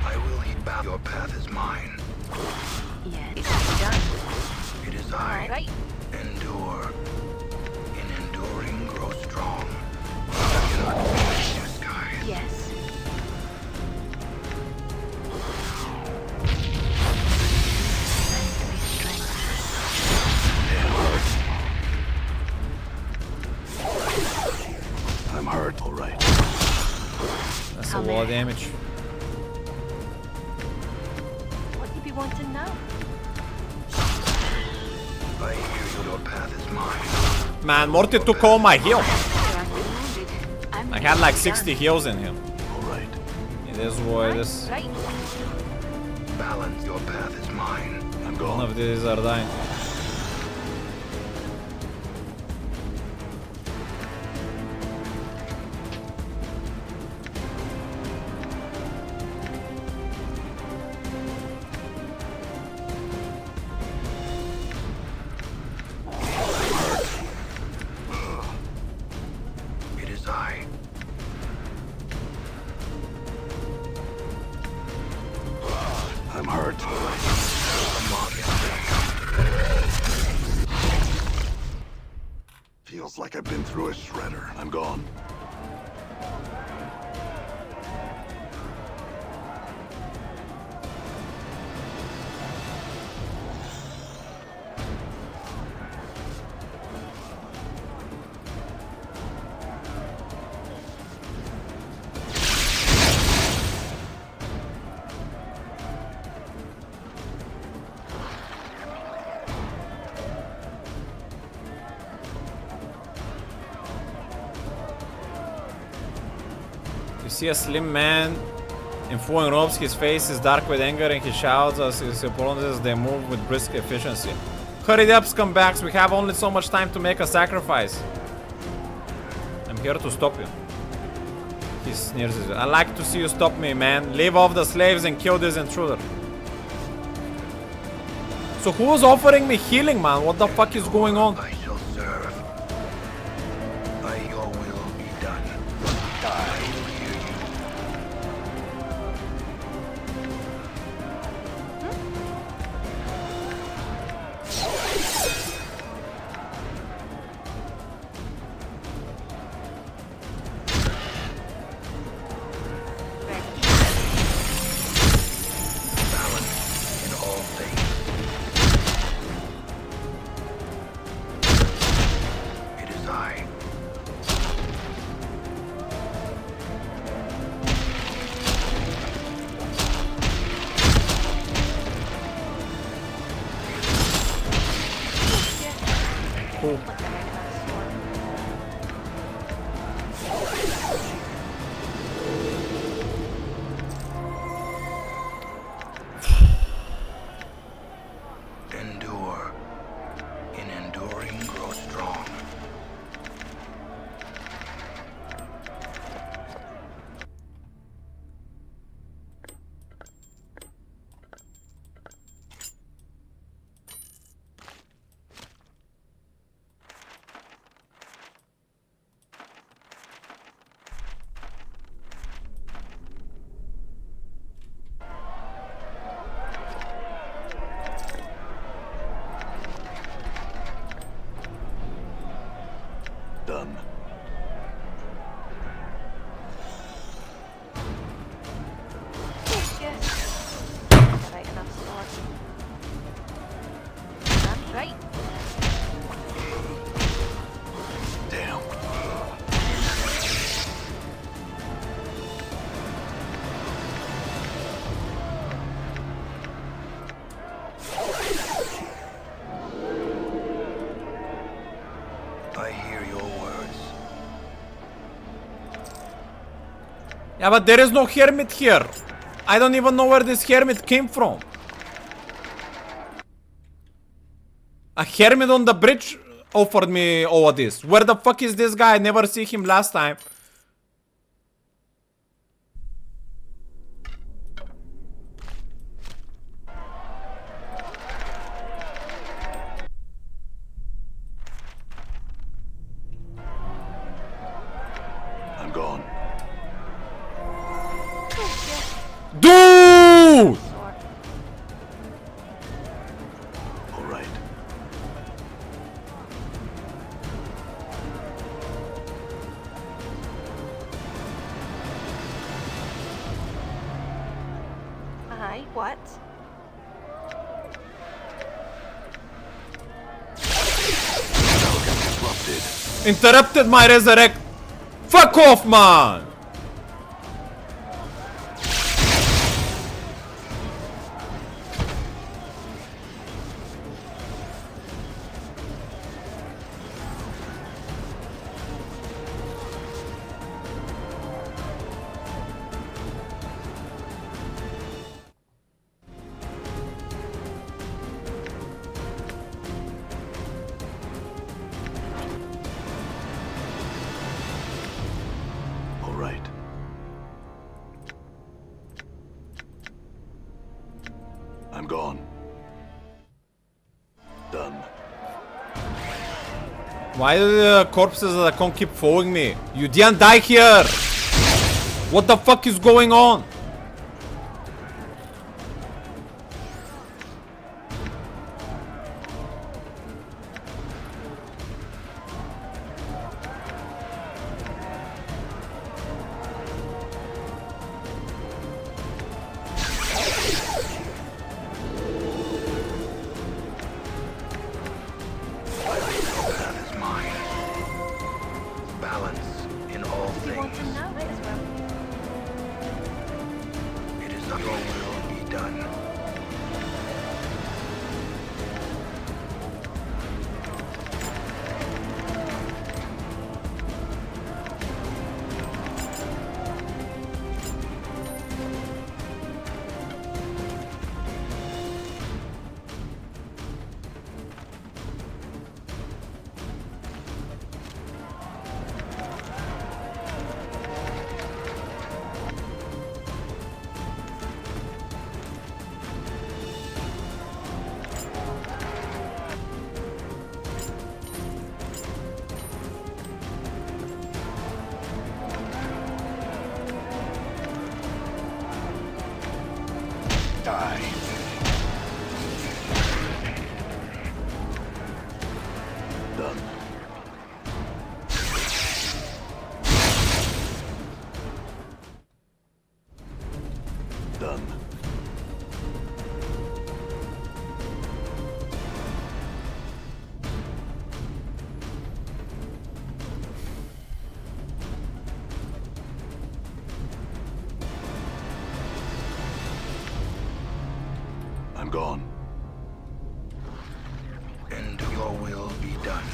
I will heed back. Your path is mine. Yes, it shall be done. It is I. Right. Endure. In enduring, grow strong. I cannot finish your skies. Yes. I'm hurt. All right. That's a lot of damage. What you be wanting now? I hear your path is mine. Man, Morte took all my heal. There has been wounded. I'm I had like done. 60 heals in him. All right. It is what it is. Right. Balance. Your path is mine. I'm None gone. of these are dying. It is I. I'm hurt. Feels like I've been through a shredder. I'm gone. You see a slim man in flowing robes, his face is dark with anger and he shouts as his opponents they move with brisk efficiency. Hurry up, scumbags, we have only so much time to make a sacrifice. I'm here to stop you. He sneers at you. I'd like to see you stop me, man. Leave off the slaves and kill this intruder. So who was offering me healing, man? What the fuck is going on? I shall serve. Your will be done. I will hear you. Balance in all things. It is I. Cool. Endure. In enduring, grow strong. Done. Yes. Right enough sword. Right. Damn. I hear your words. Yeah, but there is no hermit here. I don't even know where this hermit came from. A hermit on the bridge offered me all this. Where the fuck is this guy? I never see him last time. I'm gone. Dude! All right. Aye, what? Disrupted. Interrupted my resurrect. Fuck off, man! All right. I'm gone. Done. Why do the corpses that can't keep following me? You didn't die here! What the fuck is going on? That is mine. Balance in all If you want things. him now, might as well. It is not your will be done. Die. Done. Done. I'm gone. And your will be done.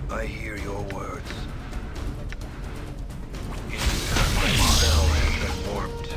I hear your words. My spell has been warped.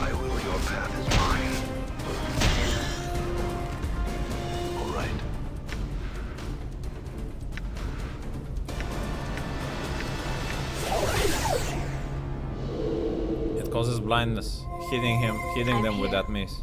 I will your path is mine. All right. It causes blindness. Hitting them with that mace.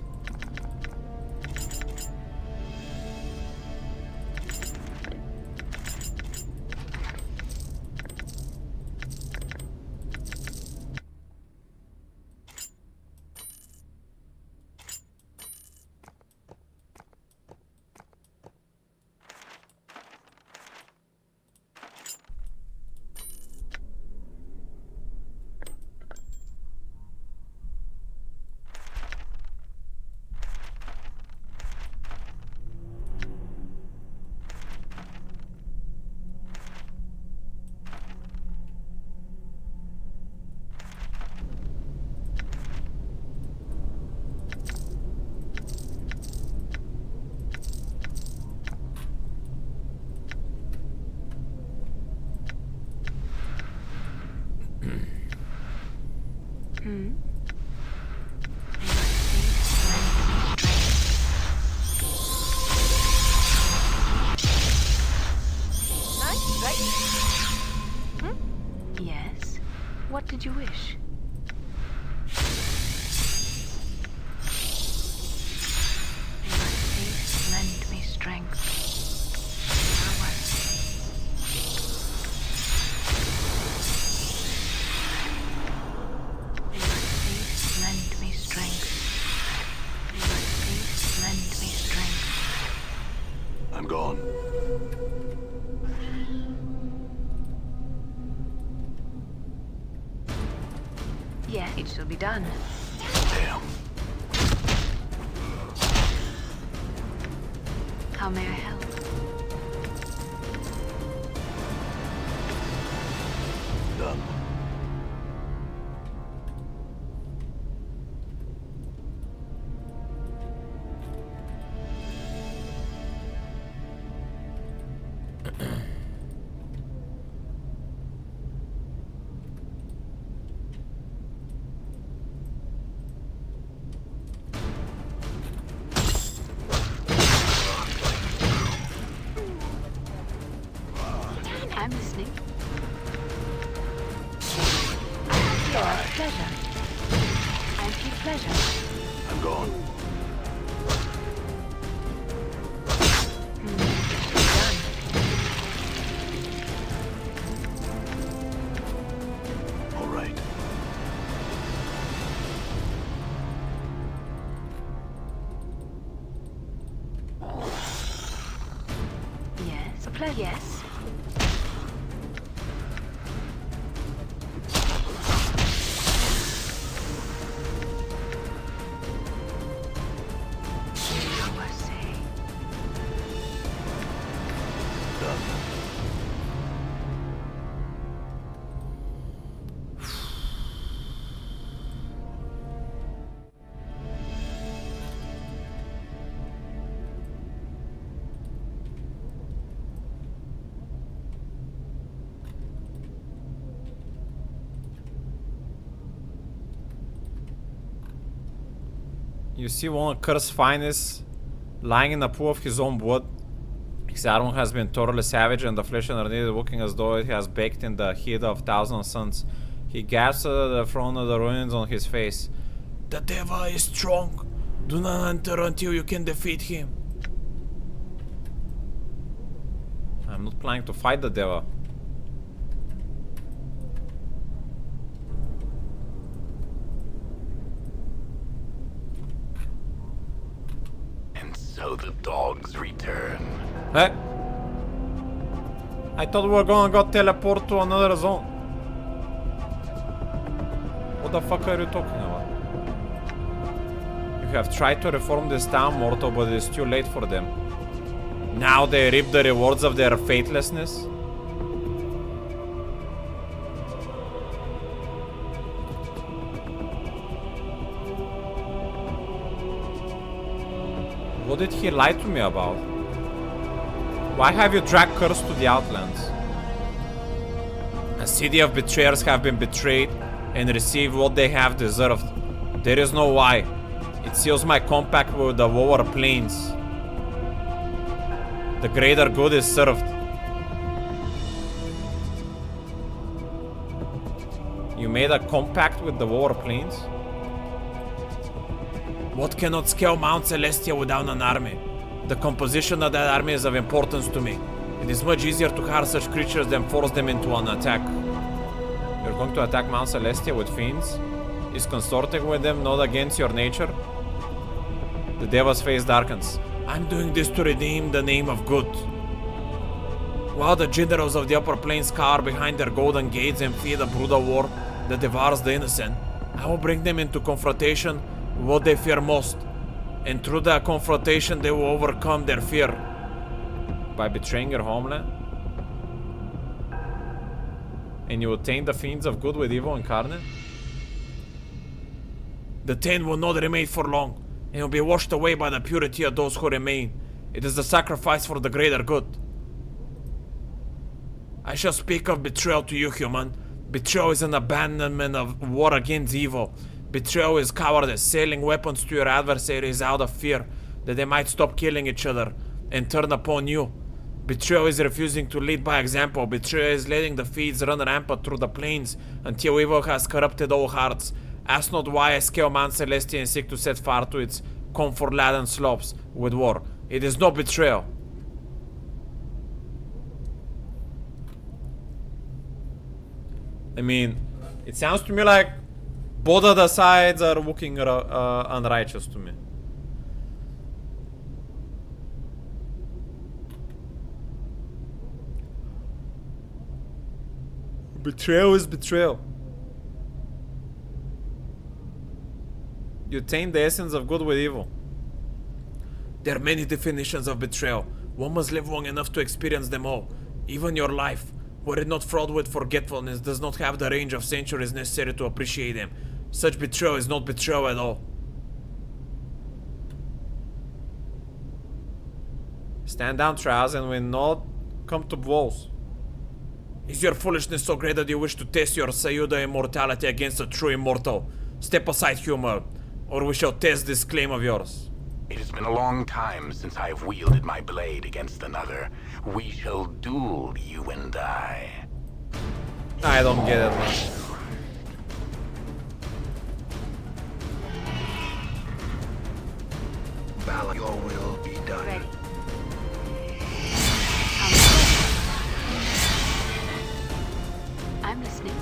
Nice, right? Yes. What did you wish? May my faith lend me strength. Power. May my faith lend me strength. May my faith lend me strength. I'm gone. Yes, it shall be done. Damn. How may I help? Done. I'm listening. I feel pleasure. I feel pleasure. I'm gone. Done. All right. Yes. A pleasure. Yes. Power say. Done. You see one cursed finest lying in a pool of his own blood. His armor has been totally savage and the flesh underneath looking as though it has baked in the heat of thousand suns. He gasps at the front of the ruins on his face. The devil is strong. Do not enter until you can defeat him. I'm not planning to fight the devil. And so the dogs return. Hey! I thought we were gonna go teleport to another zone. What the fuck are you talking about? You have tried to reform this town, Morte, but it is too late for them. Now they reap the rewards of their faithlessness? What did he lie to me about? Why have you dragged Curse to the Outlands? A city of betrayers have been betrayed and received what they have deserved. There is no why. It seals my compact with the lower planes. The greater good is served. You made a compact with the lower planes? What cannot scale Mount Celestia without an army? The composition of that army is of importance to me. It is much easier to hire such creatures than force them into an attack. You're going to attack Mount Celestia with fiends? Is consorting with them not against your nature? The devil's face darkens. I'm doing this to redeem the name of good. While the generals of the upper plains cower behind their golden gates and feed a brutal war that devours the innocent, I will bring them into confrontation with what they fear most. And through that confrontation, they will overcome their fear. By betraying your homeland? And you will taint the fiends of good with evil incarnate? The taint will not remain for long, and will be washed away by the purity of those who remain. It is the sacrifice for the greater good. I shall speak of betrayal to you, human, Betrayal is an abandonment of war against evil. Betrayal is cowardice, selling weapons to your adversaries out of fear that they might stop killing each other and turn upon you. Betrayal is refusing to lead by example. Betrayal is letting the feeds run rampant through the plains until evil has corrupted all hearts. Ask not why I scale Mount Celestia and seek to set fire to its comfort-laden slopes with war. It is no betrayal. I mean, it sounds to me like both of the sides are looking unrighteous to me. Betrayal is betrayal. You taint the essence of good with evil. There are many definitions of betrayal. One must live long enough to experience them all. Even your life, were it not fraught with forgetfulness, does not have the range of centuries necessary to appreciate them. Such betrayal is not betrayal at all. Stand down, trials, and will not come to blows. Is your foolishness so great that you wish to test your pseudo immortality against a true immortal? Step aside, humor, or we shall test this claim of yours. It has been a long time since I've wielded my blade against another. We shall duel, you and I. I don't get it, man. Battle, your will be done. Ready. I'm listening.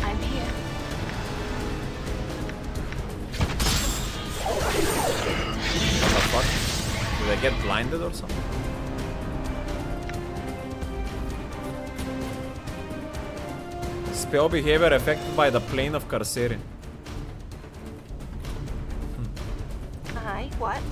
I'm here. What the fuck? Did I get blinded or something? Spell behavior affected by the plane of Carcerin. What?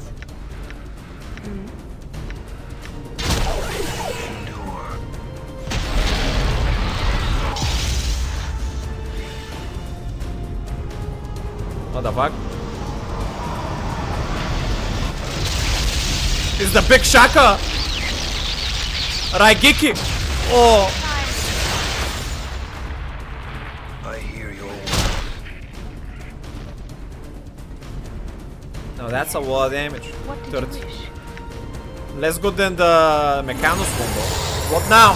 What the fuck? It's the big Shaka! Raigeki! Oh! I hear your No, that's a lot of damage. What did 30. you wish? Less good than the Mechanus combo. What now?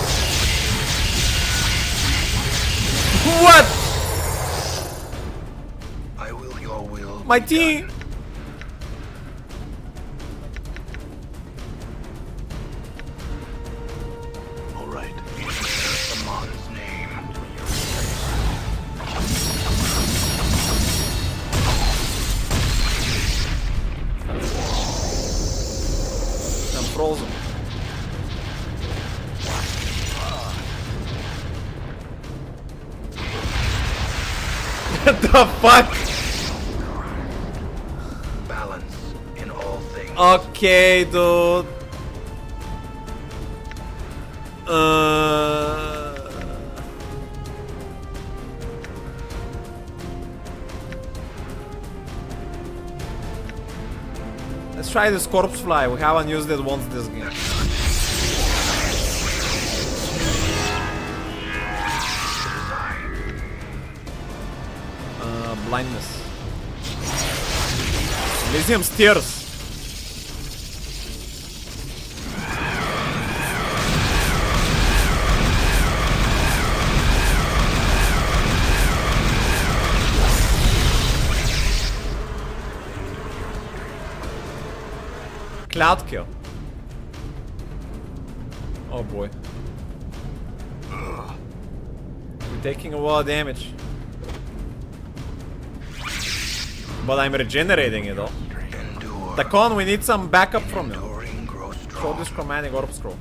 What? I will your will. My be team! done. All right. In the man's name. I'm frozen. What the fuck? Balance in all things. Okay, dude. Let's try this corpse fly. We haven't used it once this game. Blindness. Elysium Stairs. Cloud kill. Oh boy. We're taking a lot of damage. But I'm regenerating it all. Endure. Takon, we need some backup from you. Enduring grow Show strong. this chromatic orb scroll.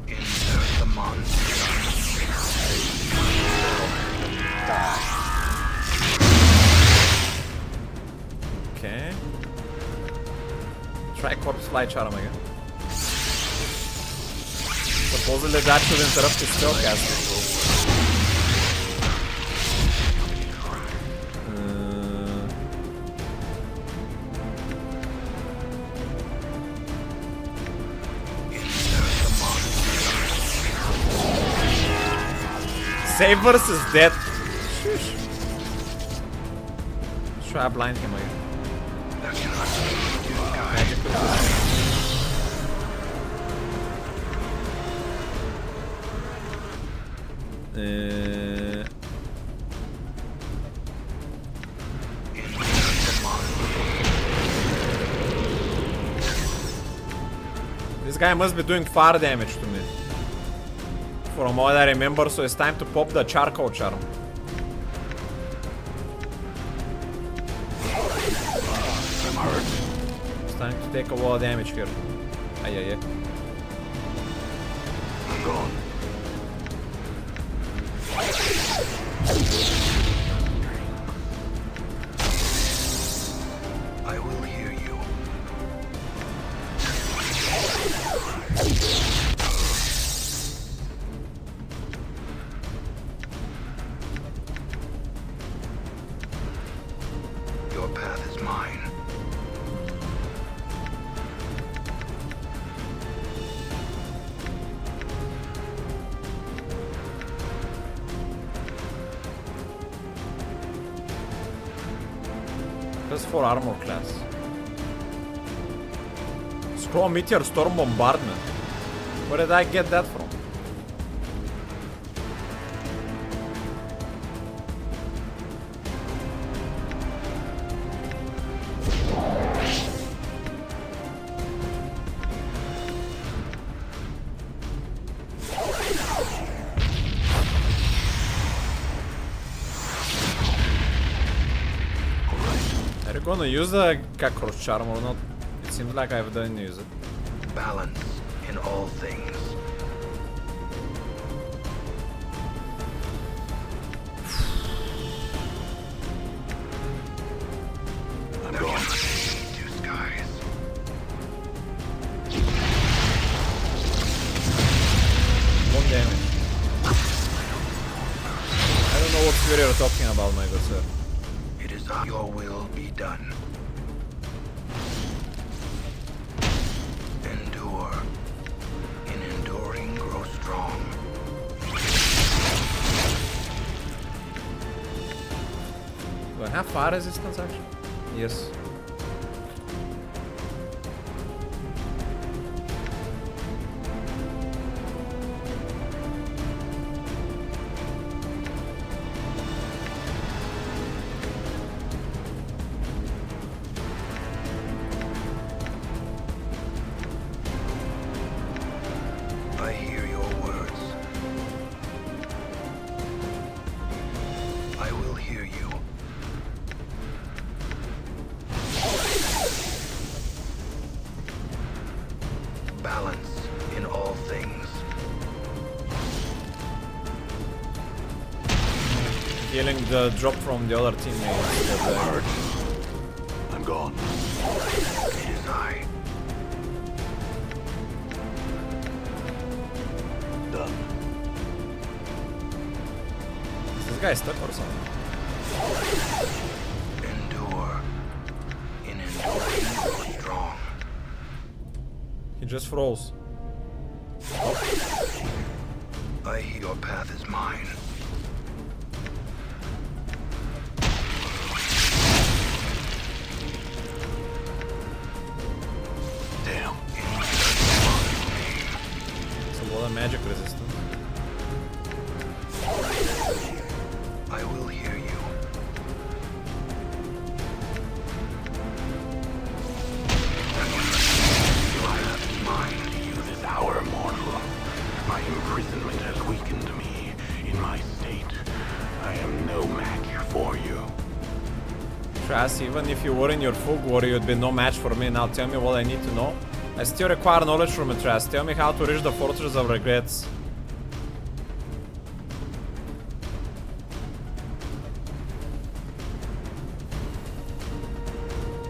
Insert the monster. Okay. Try corpse fly charm again. Supposedly that should interrupt his spellcasting. Save versus death. Shush. Try blind him again. Magic This guy must be doing fire damage to me. From what I remember, so it's time to pop the charcoal charm. It's time to take a lot of damage here. Ay, ay, ay. I'm gone. I will hear you. Your path is mine. Plus 4 armor class. Scroll Meteor Storm Bombardment. Where did I get that from? Are you gonna use the cockroach charm or not? It seems like I didn't use it. Balance in all things. I'm going to skies. 1 damage. I don't know what fury you're talking about, my good sir. It is your will be done. Endure. In enduring, grow strong. Do I have fire resistance actually? Yes. I hear your words. I will hear you. Balance in all things. Healing the drop from the other teammates. that, I'm gone. It is I. Done. Is this guy stuck or something? Endure. In enduring, grow strong. He just froze. I hear your path is mine. Damn. It's a lot of magic resistance. I will hear you. Your path is mine. You this hour, mortal. My imprisonment has weakened me. In my state, I am no match for you. Trash, even if you were in your fog war, you'd be no match for me. Now tell me what I need to know. I still require knowledge from a Trash. Tell me how to reach the Fortress of Regrets.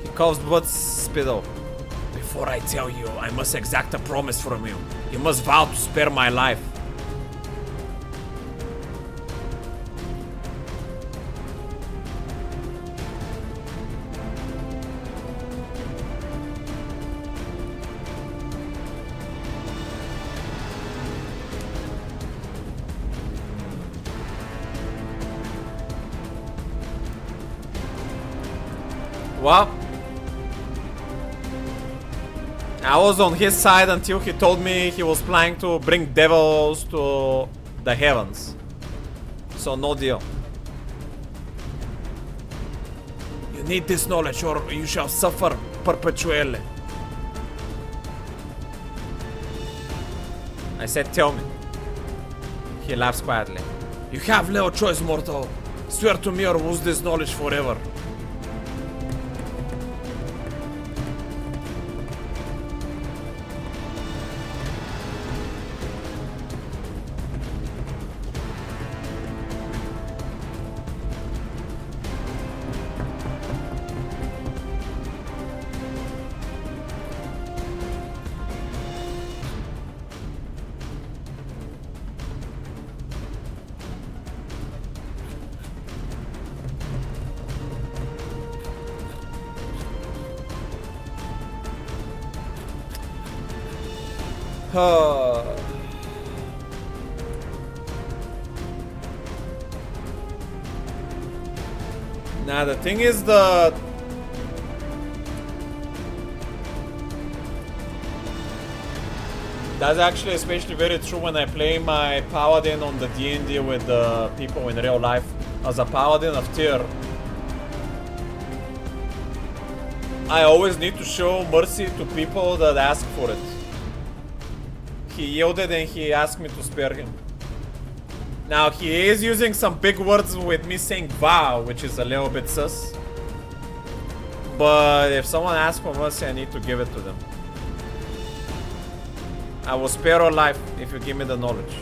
He coughs blood spittle. Before I tell you, I must exact a promise from you. You must vow to spare my life. Well, I was on his side until he told me he was planning to bring devils to the heavens. So no deal. You need this knowledge or you shall suffer perpetually. I said, tell me. He laughs quietly. You have little choice, mortal. Swear to me or lose this knowledge forever. Now the thing is that's actually especially very true when I play my paladin on the D&D with the people in real life. As a paladin of tier, I always need to show mercy to people that ask for it. He yielded and he asked me to spare him. Now he is using some big words with me saying vow, which is a little bit sus. But if someone asks for mercy, I need to give it to them. I will spare your life if you give me the knowledge.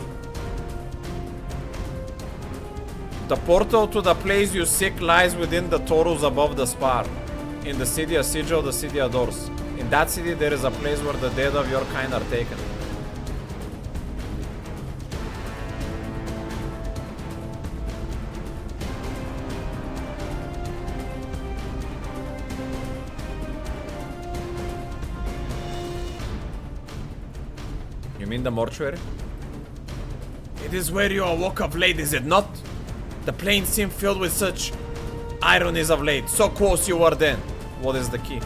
The portal to the place you seek lies within the Taurus above the spar. In the city of Sigil, the city adores. In that city there is a place where the dead of your kind are taken. You mean the mortuary? It is where you awoke of late, is it not? The plains seem filled with such ironies of late. So close you were then. What is the key?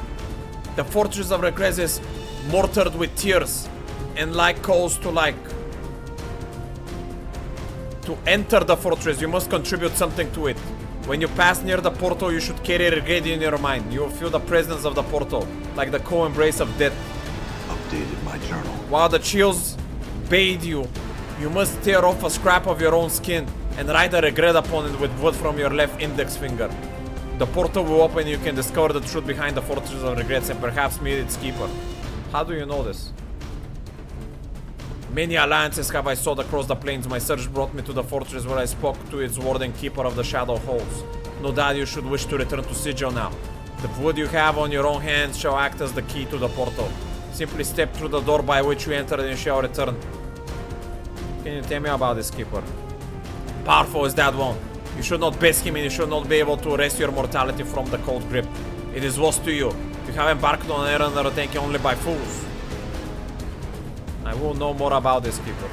The fortress of Regress is mortared with tears, and like calls to like. To enter the fortress, you must contribute something to it. When you pass near the portal, you should carry regret in your mind. You will feel the presence of the portal, like the cold embrace of death. Updated my journal. While the chills bathe you, you must tear off a scrap of your own skin and write a regret upon it with wood from your left index finger. The portal will open and you can discover the truth behind the fortress of regrets and perhaps meet its keeper. How do you know this? Many alliances have I sought across the plains. My search brought me to the fortress where I spoke to its warden keeper of the shadow halls. No doubt you should wish to return to Sigil now. The wood you have on your own hands shall act as the key to the portal. Simply step through the door by which you entered and you shall return. Can you tell me about this keeper? Powerful is that one. You should not bask him and you should not be able to wrest your mortality from the cold grip. It is lost to you. You have embarked on an errand undertaken only by fools. I will know more about this keeper.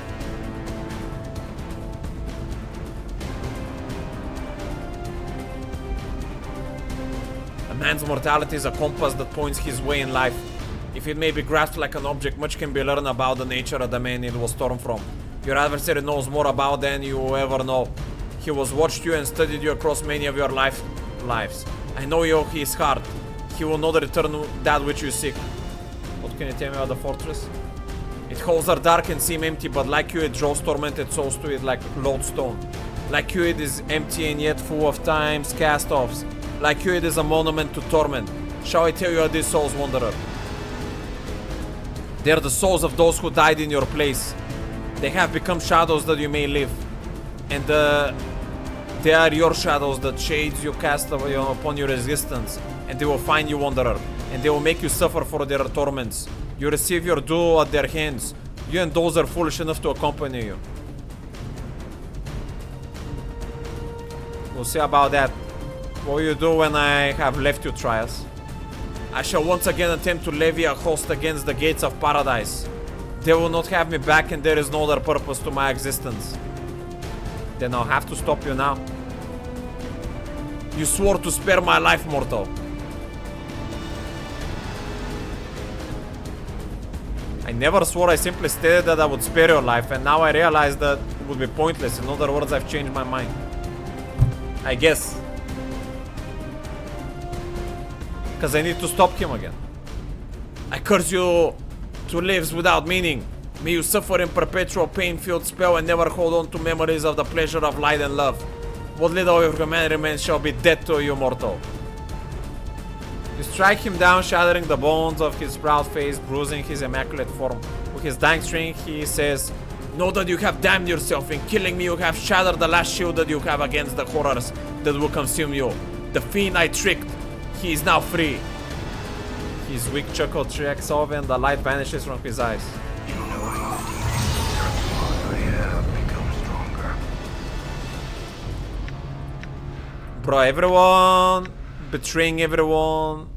A man's mortality is a compass that points his way in life. If it may be grasped like an object, much can be learned about the nature of the man it was torn from. Your adversary knows more about than you will ever know. He has watched you and studied you across many of your lives. I know you his heart. He will not return that which you seek. What can you tell me about the fortress? Its halls are dark and seem empty, but like you it draws tormented souls to it like lodestone. Like you it is empty and yet full of time's cast-offs. Like you it is a monument to torment. Shall I tell you of these souls, wanderer? They are the souls of those who died in your place. They have become shadows that you may live. And they are your shadows that shades you cast upon your existence. And they will find you, wanderer. and they will make you suffer for their torments. You receive your due at their hands. You and those are foolish enough to accompany you. We'll see about that. What will you do when I have left you, Trias? I shall once again attempt to levy a host against the gates of paradise. They will not have me back, and there is no other purpose to my existence. Then I'll have to stop you now. You swore to spare my life, mortal. I never swore, I simply stated that I would spare your life, and now I realize that it would be pointless. In other words, I've changed my mind. I guess. Because I need to stop him again. I curse you to lives without meaning. May you suffer in perpetual pain-filled spell and never hold on to memories of the pleasure of light and love. What little of your man remains shall be dead to you, mortal. You strike him down, shattering the bones of his proud face, bruising his immaculate form. With his dying strength, he says, know that you have damned yourself. In killing me, you have shattered the last shield that you have against the horrors that will consume you. The fiend I tricked, he is now free. His weak chuckle tracks off and the light vanishes from his eyes. In knowing the details, I have become stronger. Bro, everyone betraying everyone.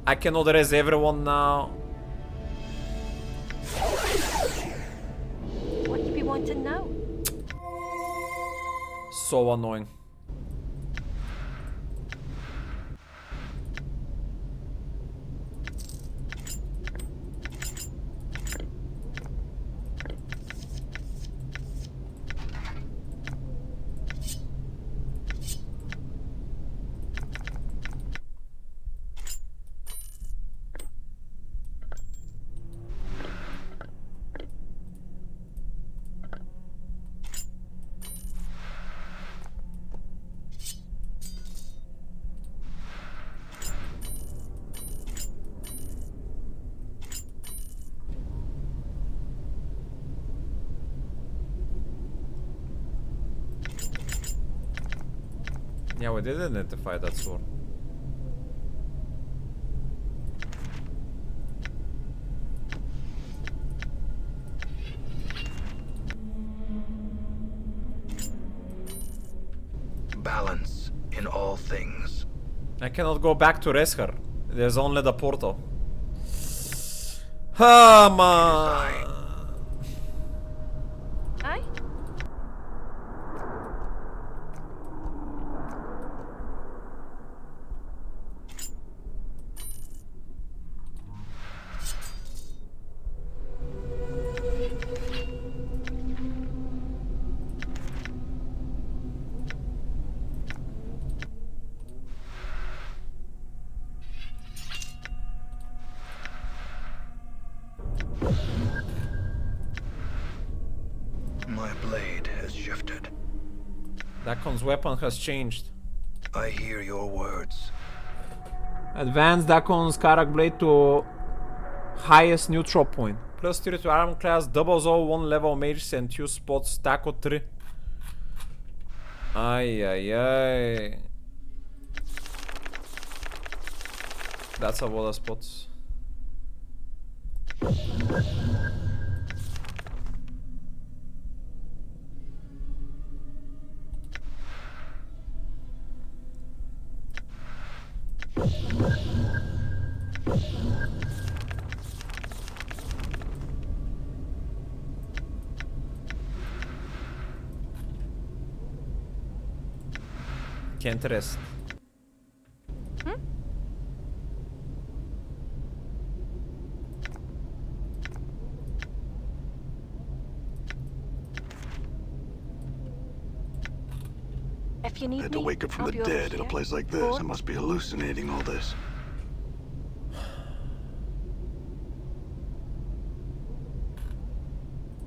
I cannot raise everyone now. What you be wanting now? So annoying. Yeah, we did identify that sword. Balance in all things. I cannot go back to Resker. There's only the portal. Ah, man. Aye? My blade has shifted. Dakon's weapon has changed. I hear your words. Advance Dakon's Karak blade to highest neutral point. Plus 3 to armor class, doubles all 1 level mages and 2 spots. Dako 3. Ay, ay, ay. That's a lot of spots. Can't rest. If you need Had to me, wake up from I'll the be over dead in a here. place like this. Or- I must be hallucinating all this.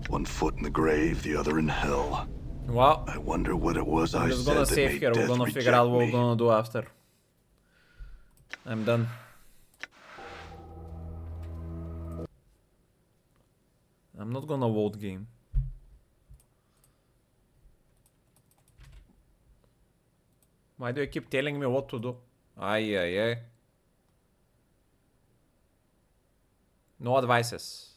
One foot in the grave, the other in hell. Well, I wonder what it was I we're just said gonna that save made here. We're death gonna reject figure out what me. we're gonna do after. I'm done. I'm not gonna vote game. Why do you keep telling me what to do? Ay, ay, ay. No advices.